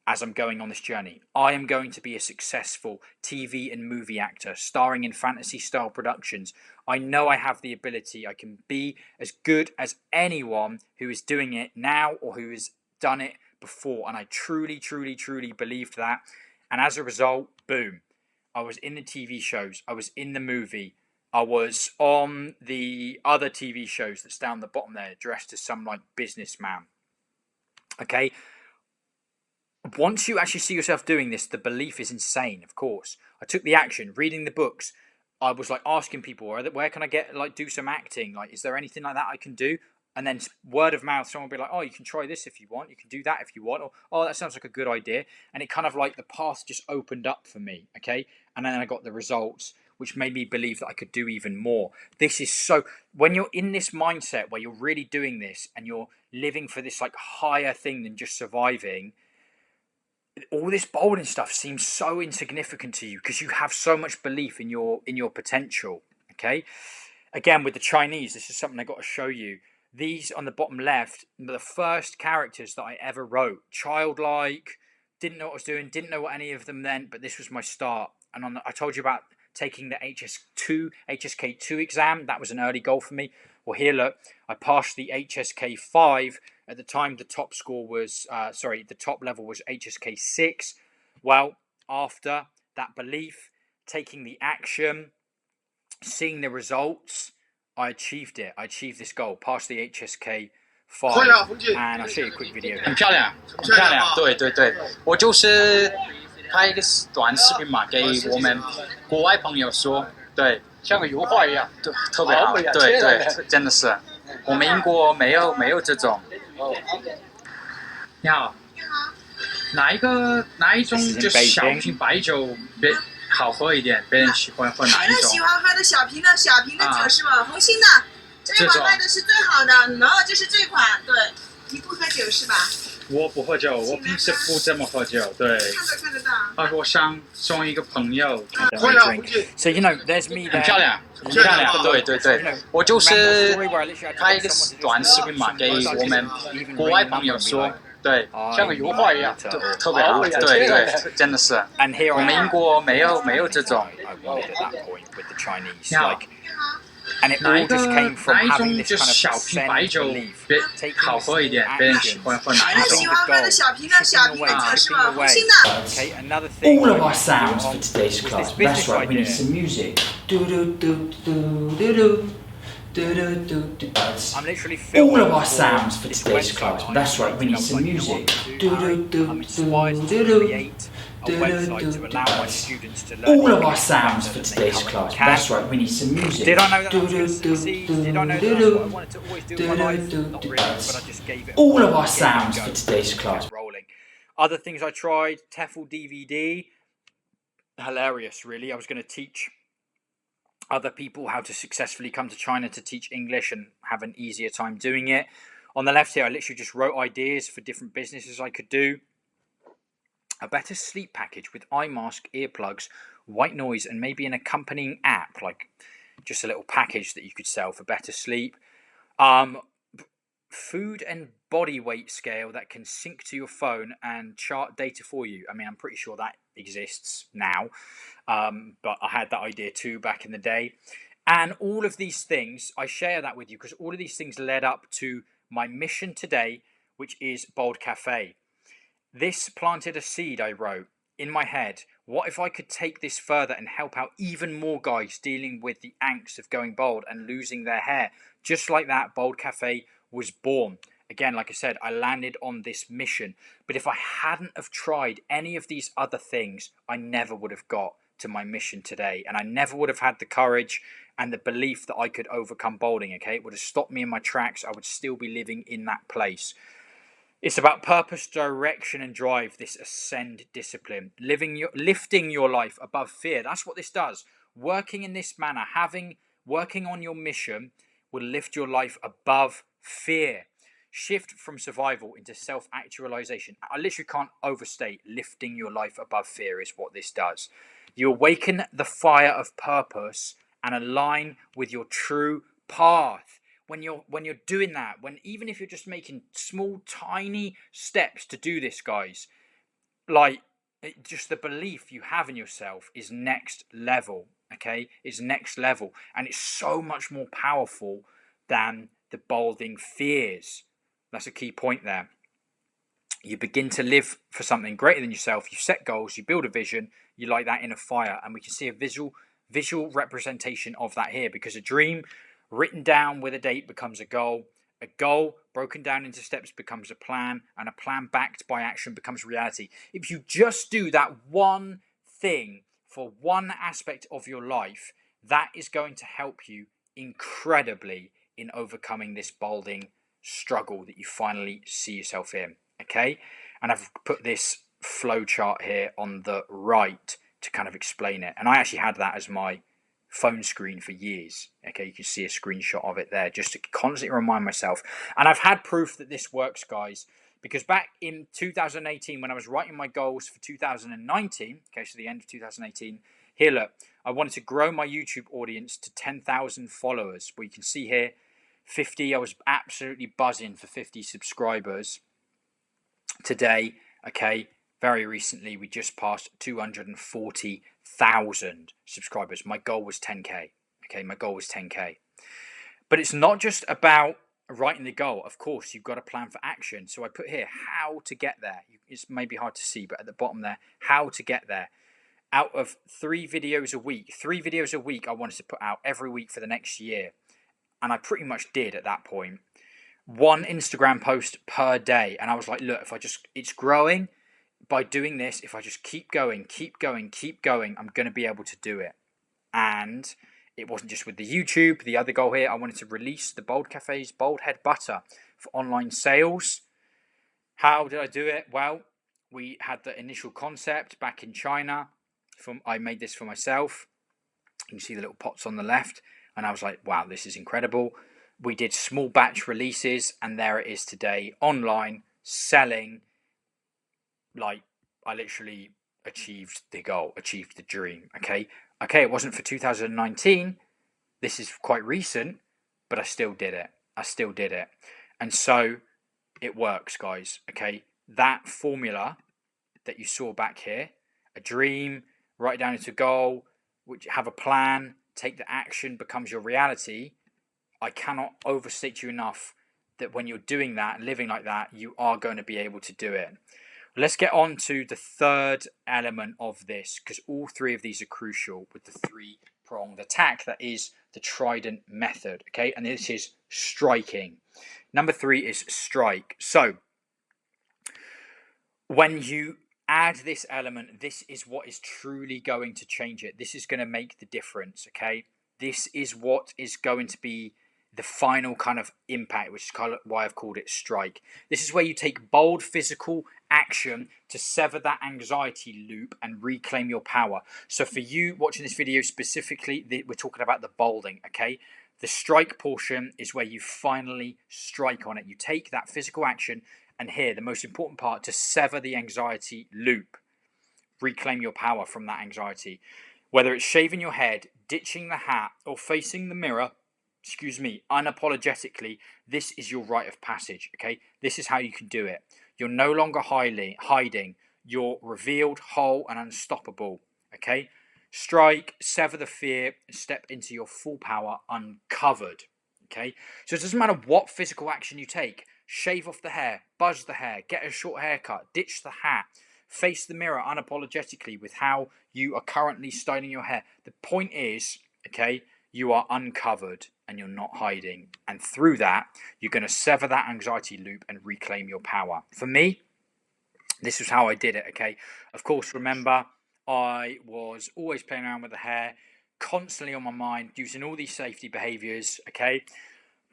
as I'm going on this journey. I am going to be a successful TV and movie actor, starring in fantasy-style productions. I know I have the ability. I can be as good as anyone who is doing it now or who has done it before. And I truly, truly, truly believed that. And as a result, boom, I was in the TV shows. I was in the movie. I was on the other TV shows that's down the bottom there, dressed as some like businessman. Okay. Once you actually see yourself doing this, the belief is insane, of course. I took the action, reading the books. I was like asking people, where can I get, like, do some acting? Like, is there anything like that I can do? And then word of mouth, someone will be like, oh, you can try this if you want. You can do that if you want. Or, oh, that sounds like a good idea. And it kind of like the path just opened up for me, okay? And then I got the results which made me believe that I could do even more. This is so, when you're in this mindset where you're really doing this and you're living for this like higher thing than just surviving, all this bouldering stuff seems so insignificant to you because you have so much belief in your potential. Okay, again with the Chinese, this is something I got to show you. These on the bottom left, the first characters that I ever wrote. Childlike, didn't know what I was doing, didn't know what any of them meant, but this was my start. And I told you about taking the HSK2 exam. That was an early goal for me. Well, here, look, I passed the HSK5. At the time, the top score was, the top level was HSK6. Well, after that belief, taking the action, seeing the results, I achieved it. I achieved this goal, passed the HSK5. And I'll show you a quick video here. 很漂亮，很漂亮。对对对，我就是拍一个短视频嘛，给我们国外朋友说，对，像个油画一样，对，特别好，对对，真的是，我们英国没有这种。你好，哪一种就是小瓶白酒好喝一点？别人喜欢喝哪一种？别人喜欢喝的小瓶的酒是吗？红星的，这款卖的是最好的，然后就是这款，对，你不喝酒是吧？我不喝酒，我平时不怎么喝酒，对。看得到。我想送一个朋友。So you know, there's me there. 很漂亮，很漂亮，对对对，我就是拍一个短视频嘛，给我们国外朋友说。对，像个油画一样，特别好，对对，真的是。我们英国没有这种。And it all just came from having this kind of 小瓶白酒好喝一点，别人喜欢喝哪一种？喜欢喝的小瓶的酒是吗？红星的。Okay, another thing. All of our sounds for today's class. That's right, we need some music. Do do do do do do. I'm literally filming all of our sounds for today's class. That's right, we need some music. I'm inspired to create a website to allow my students to learn all of our English sounds better for than they today's class. currently can. That's right, we need some music. Did I know that I was going to succeed? Did I know that that's what I wanted to always do in my life? Not really, but I just gave it all of our sounds for today's class. Rolling. Other things I tried, TEFL DVD. Hilarious, really. I was going to teach other people how to successfully come to China to teach English and have an easier time doing it. On the left here, I literally just wrote ideas for different businesses I could do. A better sleep package with eye mask, earplugs, white noise, and maybe an accompanying app, like just a little package that you could sell for better sleep. Food and body weight scale that can sync to your phone and chart data for you. I mean, I'm pretty sure that exists now, but I had that idea too back in the day. And all of these things, I share that with you because all of these things led up to my mission today, which is Bold Cafe. This planted a seed I wrote in my head. What if I could take this further and help out even more guys dealing with the angst of going bald and losing their hair? Just like that, Bold Cafe was born. Again, like I said, I landed on this mission. But if I hadn't have tried any of these other things, I never would have got to my mission today. And I never would have had the courage and the belief that I could overcome balding, okay? It would have stopped me in my tracks. I would still be living in that place. It's about purpose, direction, and drive, this ascend discipline. Lifting your life above fear. That's what this does. Working in this manner, working on your mission will lift your life above fear. Shift from survival into self-actualization. I literally can't overstate lifting your life above fear is what this does. You awaken the fire of purpose and align with your true path. When you're doing that, even if you're just making small, tiny steps to do this, guys, just the belief you have in yourself is next level, okay? It's next level. And it's so much more powerful than the balding fears. That's a key point there. You begin to live for something greater than yourself. You set goals, you build a vision, you light that in a fire. And we can see a visual representation of that here, because a dream written down with a date becomes a goal broken down into steps becomes a plan, and a plan backed by action becomes reality. If you just do that one thing for one aspect of your life, that is going to help you incredibly in overcoming this balding struggle that you finally see yourself in, okay? And I've put this flow chart here on the right to kind of explain it. And I actually had that as my phone screen for years. Okay, you can see a screenshot of it there just to constantly remind myself. And I've had proof that this works, guys, because back in 2018, when I was writing my goals for 2019, okay, so the end of 2018, here, look, I wanted to grow my YouTube audience to 10,000 followers. Well, you can see here, 50, I was absolutely buzzing for 50 subscribers. Today, okay, very recently, we just passed 240,000 subscribers. My goal was 10K, okay, my goal was 10K. But it's not just about writing the goal. Of course, you've got a plan for action. So I put here how to get there. It's maybe hard to see, but at the bottom there, how to get there. Out of 3 videos a week I wanted to put out every week for the next year. And I pretty much did at that point. 1 Instagram post per day. And I was like, look, if I just, it's growing. By doing this, if I just keep going, I'm going to be able to do it. And it wasn't just with the YouTube. The other goal here, I wanted to release the Bold Cafe's Bold Head Butter for online sales. How did I do it? Well, we had the initial concept back in China. I made this for myself. You can see the little pots on the left. And I was like, wow, this is incredible. We did small batch releases. And there it is today, online, selling. Like, I literally achieved the goal, achieved the dream, okay? Okay, it wasn't for 2019. This is quite recent, but I still did it. And so it works, guys, okay? That formula that you saw back here, a dream, write it down into a goal, which have a plan, take the action, becomes your reality. I cannot overstate to you enough that when you're doing that, living like that, you are going to be able to do it. Let's get on to the third element of this, because all 3 of these are crucial with the 3-pronged attack. That is the Trident method, okay? And this is striking. Number 3 is strike. So when you add this element, this is what is truly going to change it. This is going to make the difference, okay? This is what is going to be the final kind of impact, which is kind of why I've called it strike. This is where you take bold physical action to sever that anxiety loop and reclaim your power. So for you watching this video specifically, we're talking about the bolding, okay? The strike portion is where you finally strike on it. You take that physical action, and here, the most important part, to sever the anxiety loop. Reclaim your power from that anxiety. Whether it's shaving your head, ditching the hat, or facing the mirror, unapologetically, this is your rite of passage, okay? This is how you can do it. You're no longer hiding. You're revealed, whole, and unstoppable, okay? Strike, sever the fear, step into your full power uncovered, okay? So it doesn't matter what physical action you take. Shave off the hair, buzz the hair, get a short haircut, ditch the hat, face the mirror unapologetically with how you are currently styling your hair. The point is, okay, you are uncovered and you're not hiding. And through that, you're going to sever that anxiety loop and reclaim your power. For me, this is how I did it, okay? Of course, remember, I was always playing around with the hair, constantly on my mind, using all these safety behaviors, okay?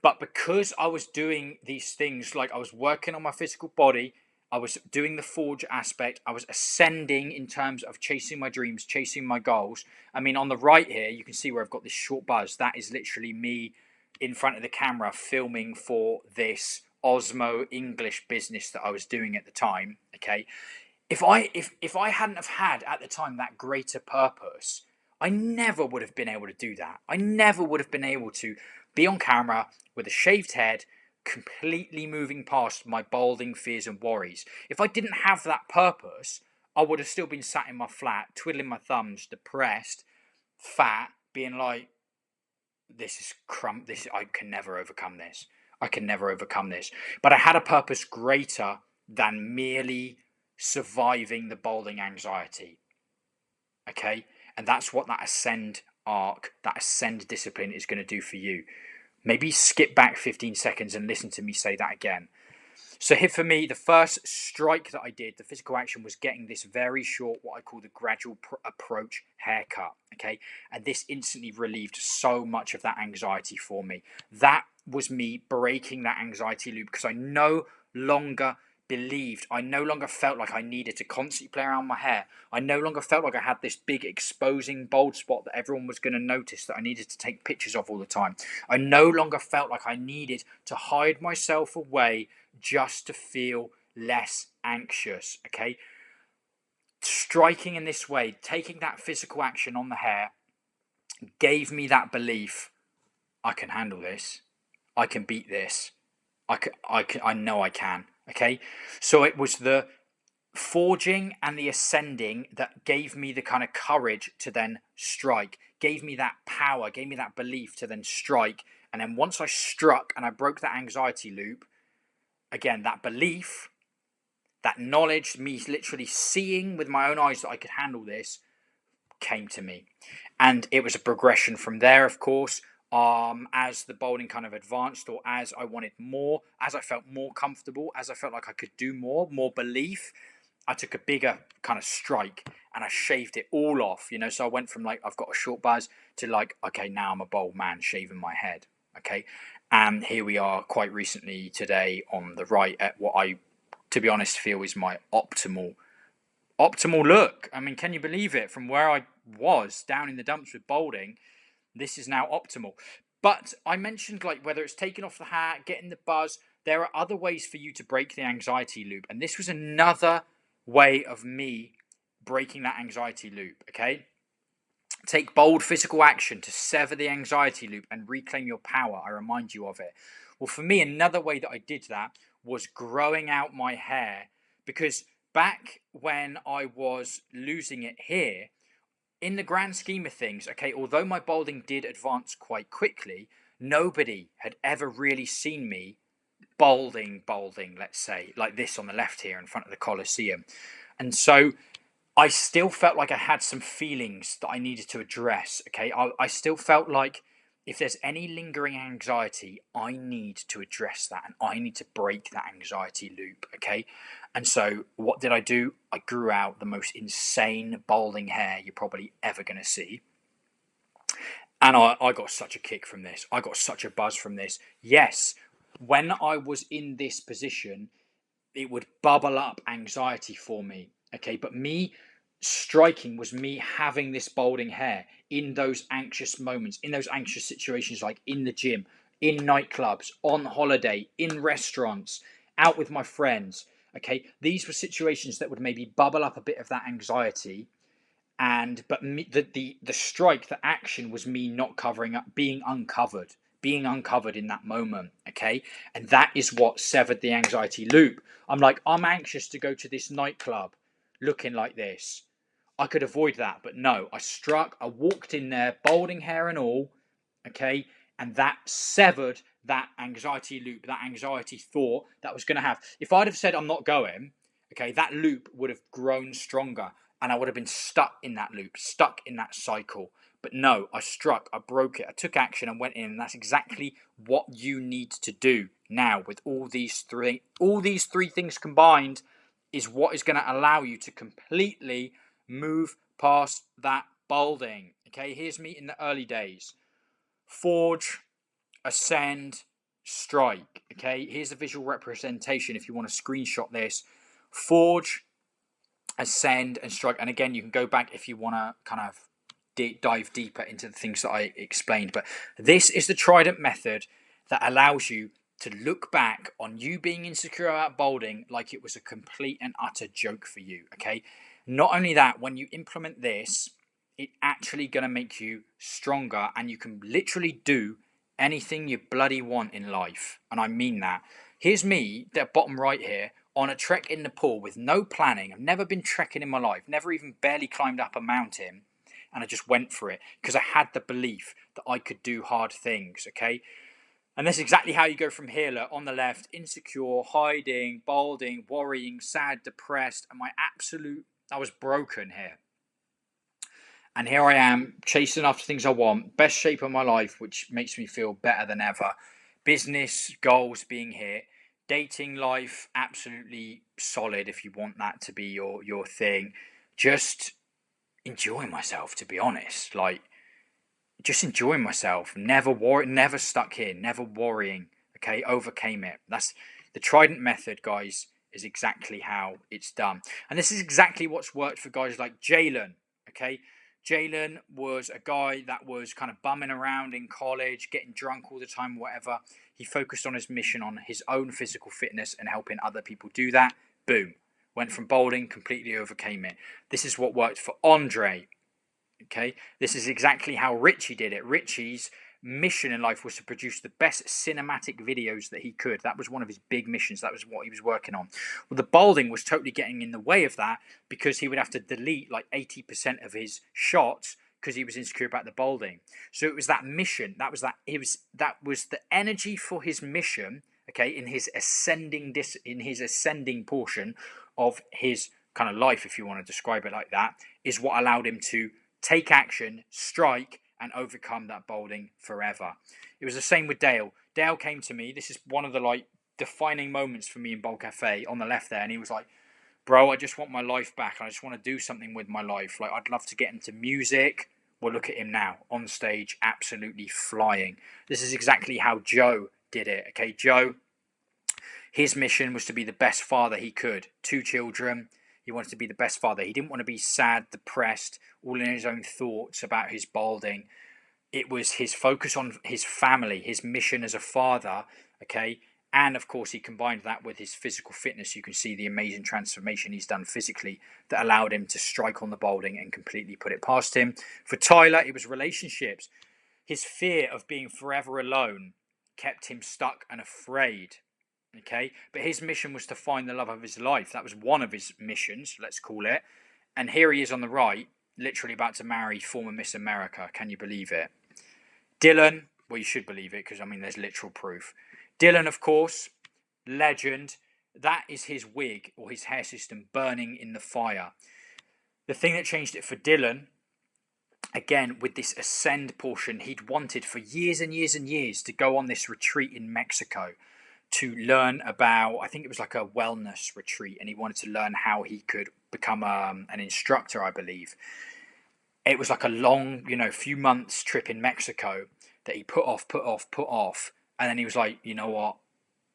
But because I was doing these things, like I was working on my physical body, I was doing the forge aspect, I was ascending in terms of chasing my dreams, chasing my goals. I mean, on the right here, you can see where I've got this short buzz. That is literally me in front of the camera filming for this Osmo English business that I was doing at the time, okay? If I hadn't have had at the time that greater purpose, I never would have been able to do that. I never would have been able to be on camera with a shaved head, completely moving past my balding fears and worries. If I didn't have that purpose, I would have still been sat in my flat, twiddling my thumbs, depressed, fat, being like, this is I can never overcome this. I can never overcome this. But I had a purpose greater than merely surviving the balding anxiety. Okay? And that's what that ascend arc, that ascend discipline is going to do for you. Maybe skip back 15 seconds and listen to me say that again. So here for me, the first strike that I did, the physical action, was getting this very short, what I call the gradual approach haircut, okay? And this instantly relieved so much of that anxiety for me. That was me breaking that anxiety loop because I no longer believed. I no longer felt like I needed to constantly play around my hair. I no longer felt like I had this big exposing bald spot that everyone was going to notice that I needed to take pictures of all the time. I no longer felt like I needed to hide myself away just to feel less anxious, okay? Striking in this way, taking that physical action on the hair, gave me that belief, I can handle this. I can beat this. I know I can. Okay. So it was the forging and the ascending that gave me the kind of courage to then strike, gave me that power, gave me that belief to then strike. And then once I struck and I broke that anxiety loop, again, that belief, that knowledge, me literally seeing with my own eyes that I could handle this, came to me. And it was a progression from there, of course. As the bowling kind of advanced, or as I wanted more, as I felt more comfortable, as I felt like I could do more belief, I took a bigger kind of strike and I shaved it all off, you know. So I went from like, I've got a short buzz to like, okay, now I'm a bald man shaving my head. Okay. And here we are quite recently today on the right at what I, to be honest, feel is my optimal look. I mean, can you believe it? From where I was down in the dumps with balding, this is now optimal. But I mentioned, like, whether it's taking off the hat, getting the buzz, there are other ways for you to break the anxiety loop. And this was another way of me breaking that anxiety loop, okay? Take bold physical action to sever the anxiety loop and reclaim your power. I remind you of it. Well, for me, another way that I did that was growing out my hair, because back when I was losing it here, in the grand scheme of things, okay, although my balding did advance quite quickly, nobody had ever really seen me balding, let's say, like this on the left here in front of the Colosseum. And so I still felt like I had some feelings that I needed to address, okay? I still felt like if there's any lingering anxiety, I need to address that and I need to break that anxiety loop, okay? And so what did I do? I grew out the most insane balding hair you're probably ever going to see. And I got such a kick from this. I got such a buzz from this. Yes, when I was in this position, it would bubble up anxiety for me, okay? But me striking was me having this balding hair in those anxious moments, in those anxious situations, like in the gym, in nightclubs, on holiday, in restaurants, out with my friends. Okay, these were situations that would maybe bubble up a bit of that anxiety, but the strike, the action was me not covering up, being uncovered in that moment. Okay, and that is what severed the anxiety loop. I'm like, I'm anxious to go to this nightclub, looking like this. I could avoid that, but no, I struck. I walked in there, balding hair and all. Okay, and that severed that anxiety loop, that anxiety thought that was going to have. If I'd have said I'm not going, okay, that loop would have grown stronger and I would have been stuck in that loop, stuck in that cycle. But no, I struck, I broke it, I took action and went in, and that's exactly what you need to do now with all these three things combined is what is going to allow you to completely move past that balding. Okay, here's me in the early days. Forge, ascend, strike. Okay, here's the visual representation if you want to screenshot this. Forge, ascend, and strike. And again, you can go back if you want to kind of dive deeper into the things that I explained. But this is the Trident method that allows you to look back on you being insecure about balding like it was a complete and utter joke for you. Okay, not only that, when you implement this, it's actually going to make you stronger and you can literally do anything you bloody want in life. And I mean that. Here's me, the bottom right here, on a trek in Nepal with no planning. I've never been trekking in my life, never even barely climbed up a mountain. And I just went for it because I had the belief that I could do hard things, okay? And that's exactly how you go from here. Look, on the left, insecure, hiding, balding, worrying, sad, depressed. And I was broken here. And here I am, chasing after things I want, best shape of my life, which makes me feel better than ever. Business goals being hit, dating life absolutely solid if you want that to be your thing. Just enjoying myself, to be honest. Like, just enjoying myself. Never stuck here, never worrying. Okay, overcame it. That's the Trident method, guys. is exactly how it's done. And this is exactly what's worked for guys like Jalen, okay? Jalen was a guy that was kind of bumming around in college, getting drunk all the time, whatever. He focused on his mission, on his own physical fitness and helping other people do that. Boom. Went from bowling, completely overcame it. This is what worked for Andre, okay? This is exactly how Richie did it. Richie's mission in life was to produce the best cinematic videos that he could. That was one of his big missions. That was what he was working on. Well, the balding was totally getting in the way of that, because he would have to delete like 80% of his shots because he was insecure about the balding. So it was that mission. That was the energy for his mission, okay, in his ascending portion of his kind of life, if you want to describe it like that, is what allowed him to take action, strike, and overcome that balding forever. It was the same with Dale. Dale came to me. This is one of the like defining moments for me in Bold Cafe on the left there. And he was like, bro, I just want my life back. I just want to do something with my life. Like, I'd love to get into music. Well, look at him now on stage, absolutely flying. This is exactly how Joe did it. Okay, Joe, his mission was to be the best father he could. 2 children. He wanted to be the best father. He didn't want to be sad, depressed, all in his own thoughts about his balding. It was his focus on his family, his mission as a father, okay? And, of course, he combined that with his physical fitness. You can see the amazing transformation he's done physically that allowed him to strike on the balding and completely put it past him. For Tyler, it was relationships. His fear of being forever alone kept him stuck and afraid. Okay, but his mission was to find the love of his life. That was one of his missions, let's call it. And here he is on the right, literally about to marry former Miss America. Can you believe it? Dylan, well, you should believe it, because I mean, there's literal proof. Dylan, of course, legend. That is his wig or his hair system burning in the fire. The thing that changed it for Dylan, again, with this ascend portion, he'd wanted for years and years and years to go on this retreat in Mexico to learn about, I think it was like a wellness retreat, and he wanted to learn how he could become an instructor, I believe. It was like a long, few months trip in Mexico that he put off. And then he was like, you know what?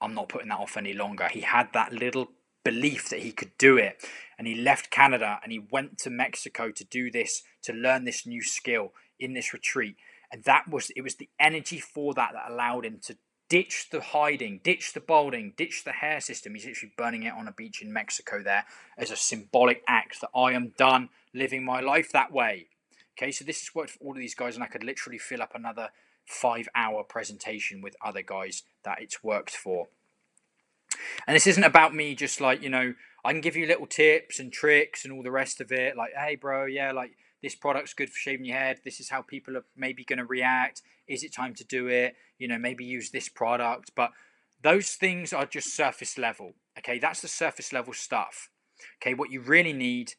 I'm not putting that off any longer. He had that little belief that he could do it. And he left Canada and he went to Mexico to do this, to learn this new skill in this retreat. And it was the energy for that allowed him to ditch the hiding, ditch the balding, ditch the hair system. He's literally burning it on a beach in Mexico there as a symbolic act that I am done living my life that way. Okay, so this has worked for all of these guys, and I could literally fill up another 5-hour presentation with other guys that it's worked for. And this isn't about me just like, I can give you little tips and tricks and all the rest of it. Like, hey, bro, yeah, like this product's good for shaving your head. This is how people are maybe going to react. Is it time to do it? Maybe use this product. But those things are just surface level. Okay, that's the surface level stuff. Okay, what you really need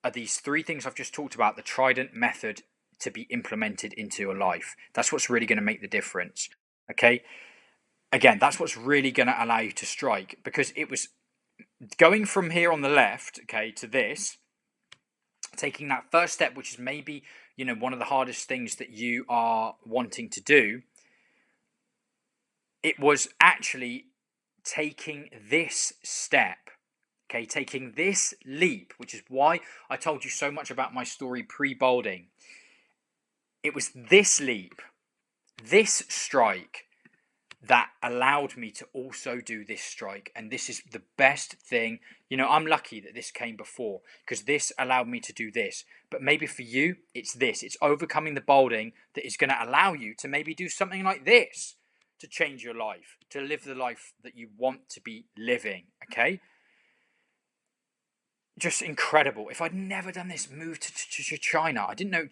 are these 3 things I've just talked about, the Trident method, to be implemented into your life. That's what's really going to make the difference. Okay, again, that's what's really going to allow you to strike, because it was going from here on the left, okay, to this, taking that first step, which is maybe, one of the hardest things that you are wanting to do. It was actually taking this step, okay, taking this leap, which is why I told you so much about my story pre-balding. It was this leap, this strike, that allowed me to also do this strike. And this is the best thing. I'm lucky that this came before, because this allowed me to do this. But maybe for you, it's this. It's overcoming the balding that is going to allow you to maybe do something like this to change your life, to live the life that you want to be living, okay? Just incredible. If I'd never done this move to China, I didn't know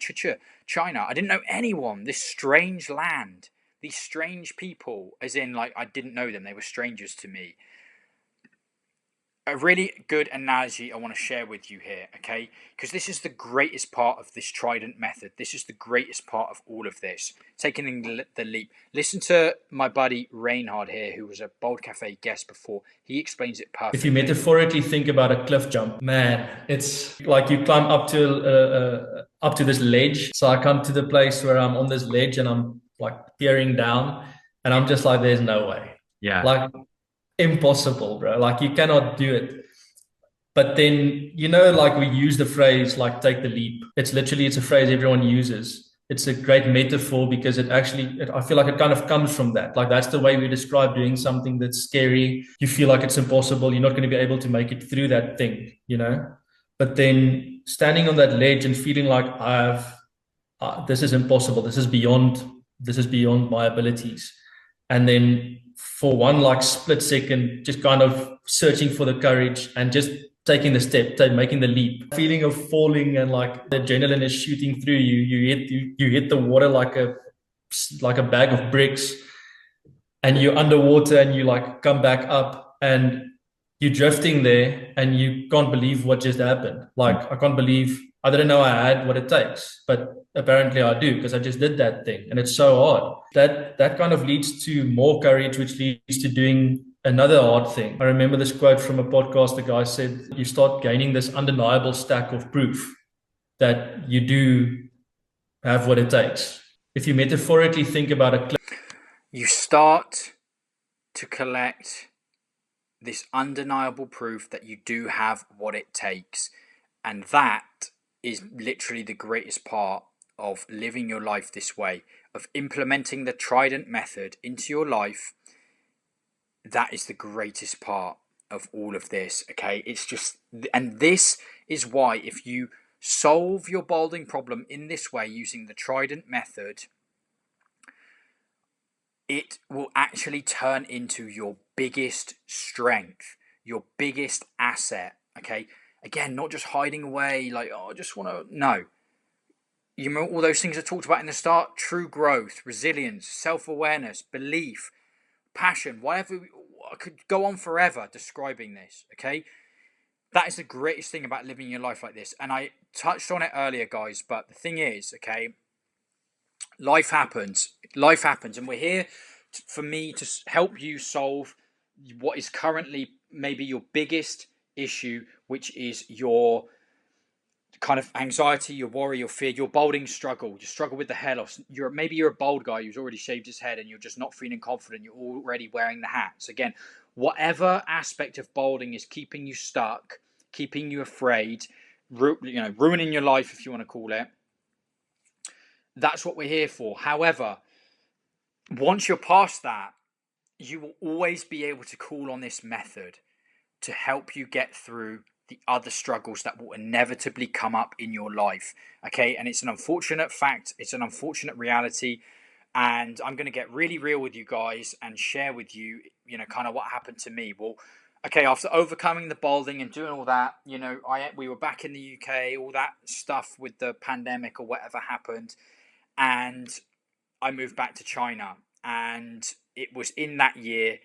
China. I didn't know anyone, this strange land. These strange people, as in, like, I didn't know them. They were strangers to me. A really good analogy I want to share with you here, okay? Because this is the greatest part of this Trident method. This is the greatest part of all of this. Taking the leap. Listen to my buddy Reinhard here, who was a Bold Cafe guest before. He explains it perfectly. If you metaphorically think about a cliff jump, man, it's like you climb up to this ledge. So I come to the place where I'm on this ledge and I'm like peering down, and I'm just like, there's no way. Yeah. Like, impossible, bro. Like you cannot do it. But then, you know, like we use the phrase like take the leap. It's a phrase everyone uses. It's a great metaphor because I feel like it kind of comes from that. Like that's the way we describe doing something that's scary. You feel like it's impossible. You're not going to be able to make it through that thing, you know? But then standing on that ledge and feeling like this is impossible. This is beyond my abilities. And then for one like split second, just kind of searching for the courage and just taking the step, making the leap, feeling of falling and like the adrenaline is shooting through you. You hit the water like a bag of bricks, and you're underwater and you like come back up and you're drifting there and you can't believe what just happened. Like I didn't know I had what it takes, but apparently I do because I just did that thing and it's so hard. That kind of leads to more courage, which leads to doing another hard thing. I remember this quote from a podcast. The guy said, you start gaining this undeniable stack of proof that you do have what it takes. If you metaphorically think about a cliff, you start to collect this undeniable proof that you do have what it takes. And that is literally the greatest part of living your life this way, of implementing the Trident method into your life. That is the greatest part of all of this, okay? It's just, and this is why if you solve your balding problem in this way using the Trident method, it will actually turn into your biggest strength, your biggest asset, okay? Again, not just hiding away, like, oh, I just want to, no. You remember all those things I talked about in the start? True growth, resilience, self-awareness, belief, passion, whatever. I could go on forever describing this, okay? That is the greatest thing about living your life like this. And I touched on it earlier, guys, but the thing is, okay, life happens, and we're here for me to help you solve what is currently maybe your biggest issue, which is your kind of anxiety, your worry, your fear, your balding struggle. You struggle with the hair loss. Maybe you're a bald guy who's already shaved his head and you're just not feeling confident. You're already wearing the hats. Again, whatever aspect of balding is keeping you stuck, keeping you afraid, ruining your life, if you want to call it, that's what we're here for. However, once you're past that, you will always be able to call on this method to help you get through the other struggles that will inevitably come up in your life. Okay, and it's an unfortunate fact, it's an unfortunate reality, and I'm going to get really real with you guys and share with you, kind of what happened to me. Well, okay, after overcoming the balding and doing all that, we were back in the UK, all that stuff with the pandemic or whatever happened, and I moved back to China. And it was in that year,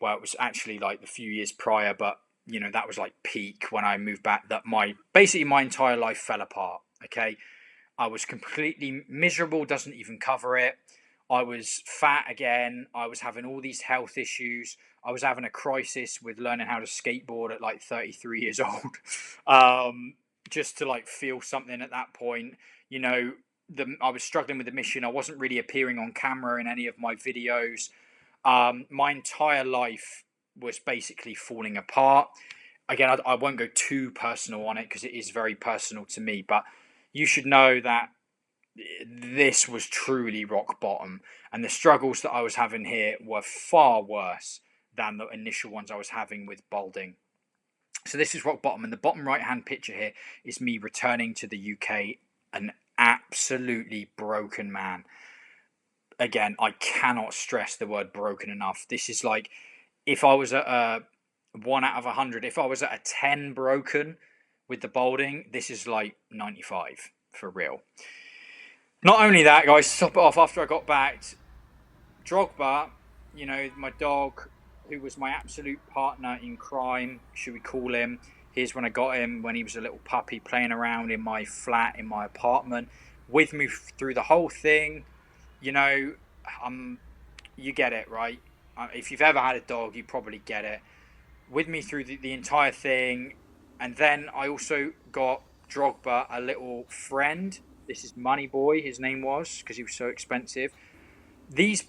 well, it was actually like the few years prior, but that was like peak when I moved back, that my entire life fell apart. Okay, I was completely miserable, doesn't even cover it. I was fat again. I was having all these health issues. I was having a crisis with learning how to skateboard at like 33 years old. Just to like feel something at that point. I was struggling with the mission. I wasn't really appearing on camera in any of my videos. My entire life was basically falling apart. Again, I won't go too personal on it because it is very personal to me, but you should know that this was truly rock bottom, and the struggles that I was having here were far worse than the initial ones I was having with balding. So this is rock bottom, and the bottom right hand picture here is me returning to the UK, an absolutely broken man. Again, I cannot stress the word broken enough. This is like, if I was at a 1 out of 100, if I was at a 10 broken with the balding, this is like 95 for real. Not only that, guys, to top it off, after I got back, Drogba, my dog, who was my absolute partner in crime, should we call him? Here's when I got him, when he was a little puppy playing around in my flat, in my apartment, with me through the whole thing. You get it, right? If you've ever had a dog, you probably get it. With me through the entire thing. And then I also got Drogba a little friend. This is Money Boy, his name was, because he was so expensive. These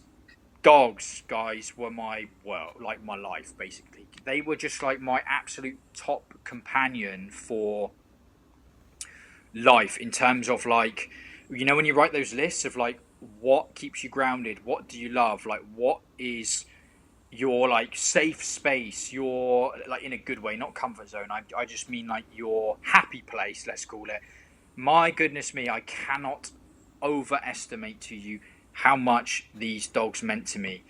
Dogs, guys, were my my life, basically. They were just like my absolute top companion for life, in terms of like, you know, when you write those lists of like what keeps you grounded, what do you love, like what is your like safe space, your, like, in a good way, not comfort zone, I just mean like your happy place, let's call it. My goodness me, I cannot overestimate to you how much these dogs meant to me.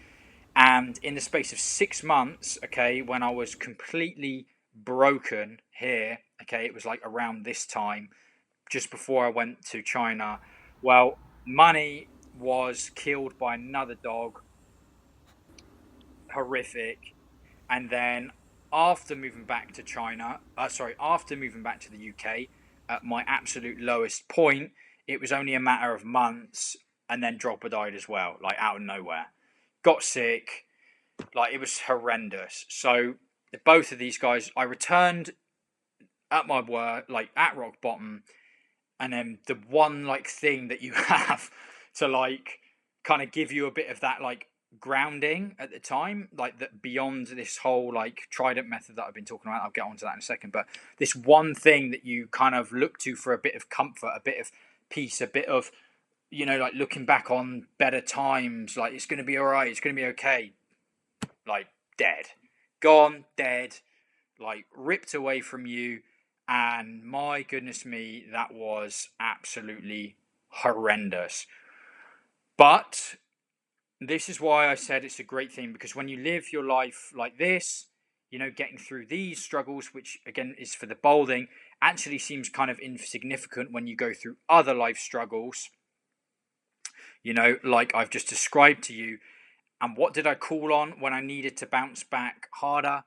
And in the space of 6 months, okay, when I was completely broken here, okay, it was like around this time, just before I went to China. Well, Money was killed by another dog. Horrific. And then after moving back to after moving back to the UK, at my absolute lowest point, it was only a matter of months, and then Dropper died as well, like out of nowhere. Got sick, like it was horrendous. So both of these guys, I returned at my work, like at rock bottom, and then the one like thing that you have to like kind of give you a bit of that like grounding at the time, like that beyond this whole like trident method that I've been talking about, I'll get onto that in a second, but this one thing that you kind of look to for a bit of comfort, a bit of peace, a bit of, you know, like looking back on better times, like it's going to be all right, it's going to be okay, like dead, gone, dead, like ripped away from you. And my goodness me, that was absolutely horrendous. But this is why I said it's a great thing, because when you live your life like this, you know, getting through these struggles, which again is for the balding, actually seems kind of insignificant when you go through other life struggles, you know, like I've just described to you. And what did I call on when I needed to bounce back harder?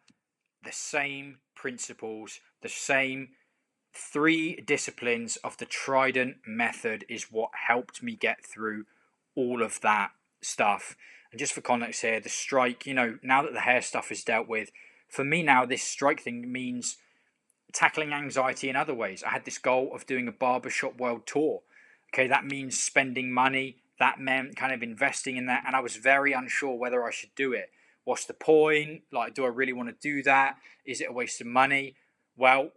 The same principles, the same 3 disciplines of the Trident method is what helped me get through all of that stuff. And just for context here, the strike, you know, now that the hair stuff is dealt with, for me now, this strike thing means tackling anxiety in other ways. I had this goal of doing a barbershop world tour. Okay, that means spending money. That meant kind of investing in that. And I was very unsure whether I should do it. What's the point? Like, do I really want to do that? Is it a waste of money? Well,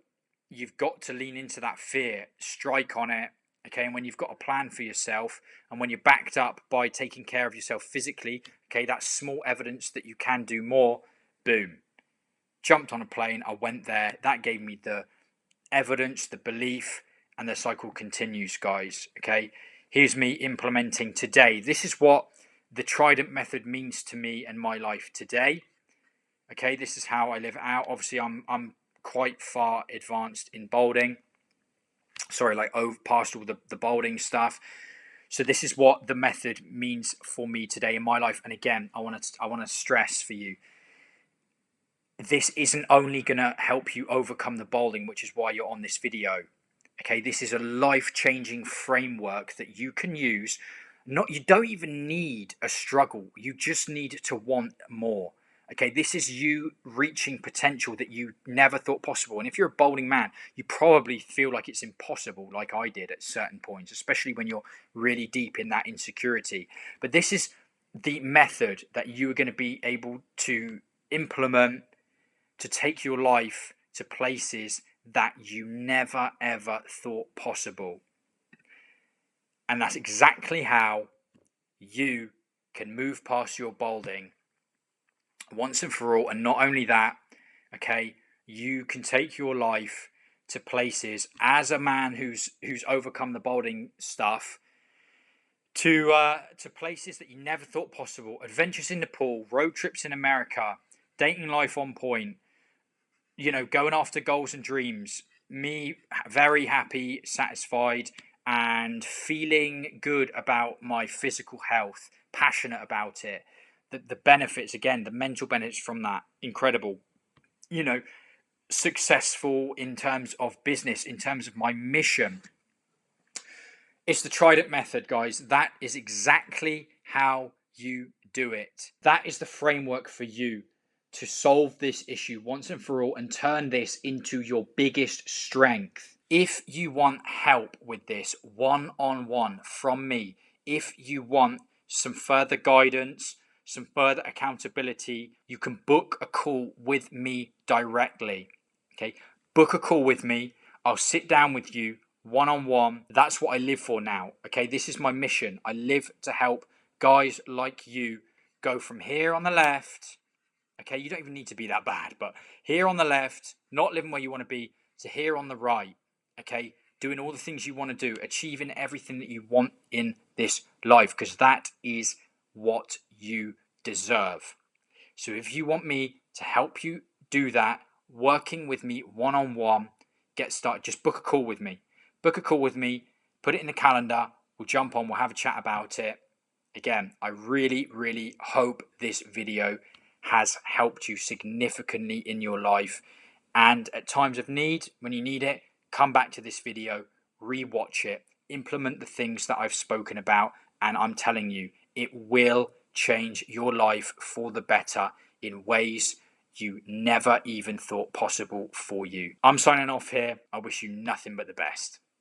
you've got to lean into that fear, strike on it. Okay, and when you've got a plan for yourself, and when you're backed up by taking care of yourself physically, okay, that's small evidence that you can do more. Boom. Jumped on a plane, I went there. That gave me the evidence, the belief, and the cycle continues, guys. Okay, here's me implementing today. This is what the Trident method means to me and my life today. Okay, this is how I live out. Obviously, I'm quite far advanced in balding. Sorry, like past all the balding stuff. So this is what the method means for me today in my life. And again, I want to stress for you, this isn't only going to help you overcome the balding, which is why you're on this video. Okay, this is a life-changing framework that you can use. You don't even need a struggle. You just need to want more. Okay, this is you reaching potential that you never thought possible. And if you're a balding man, you probably feel like it's impossible, like I did at certain points, especially when you're really deep in that insecurity. But this is the method that you are going to be able to implement to take your life to places that you never ever thought possible. And that's exactly how you can move past your balding once and for all. And not only that, okay, you can take your life to places as a man who's overcome the balding stuff, to places that you never thought possible. Adventures in Nepal, road trips in America, dating life on point, you know, going after goals and dreams. Me very happy, satisfied, and feeling good about my physical health, passionate about it. The benefits, again, the mental benefits from that, incredible. You know, successful in terms of business, in terms of my mission. It's the Trident method, guys. That is exactly how you do it. That is the framework for you to solve this issue once and for all and turn this into your biggest strength. If you want help with this one-on-one from me, if you want some further guidance, some further accountability, you can book a call with me directly. Okay, book a call with me. I'll sit down with you one-on-one. That's what I live for now. Okay, this is my mission. I live to help guys like you go from here on the left. Okay, you don't even need to be that bad, but here on the left, not living where you want to be, to here on the right. Okay, doing all the things you want to do, achieving everything that you want in this life, because that is what you deserve. So if you want me to help you do that, working with me one-on-one, get started, just book a call with me. Book a call with me, put it in the calendar, we'll jump on, we'll have a chat about it. Again, I really, really hope this video has helped you significantly in your life. And at times of need, when you need it, come back to this video, re-watch it, implement the things that I've spoken about, and I'm telling you, it will change your life for the better in ways you never even thought possible for you. I'm signing off here. I wish you nothing but the best.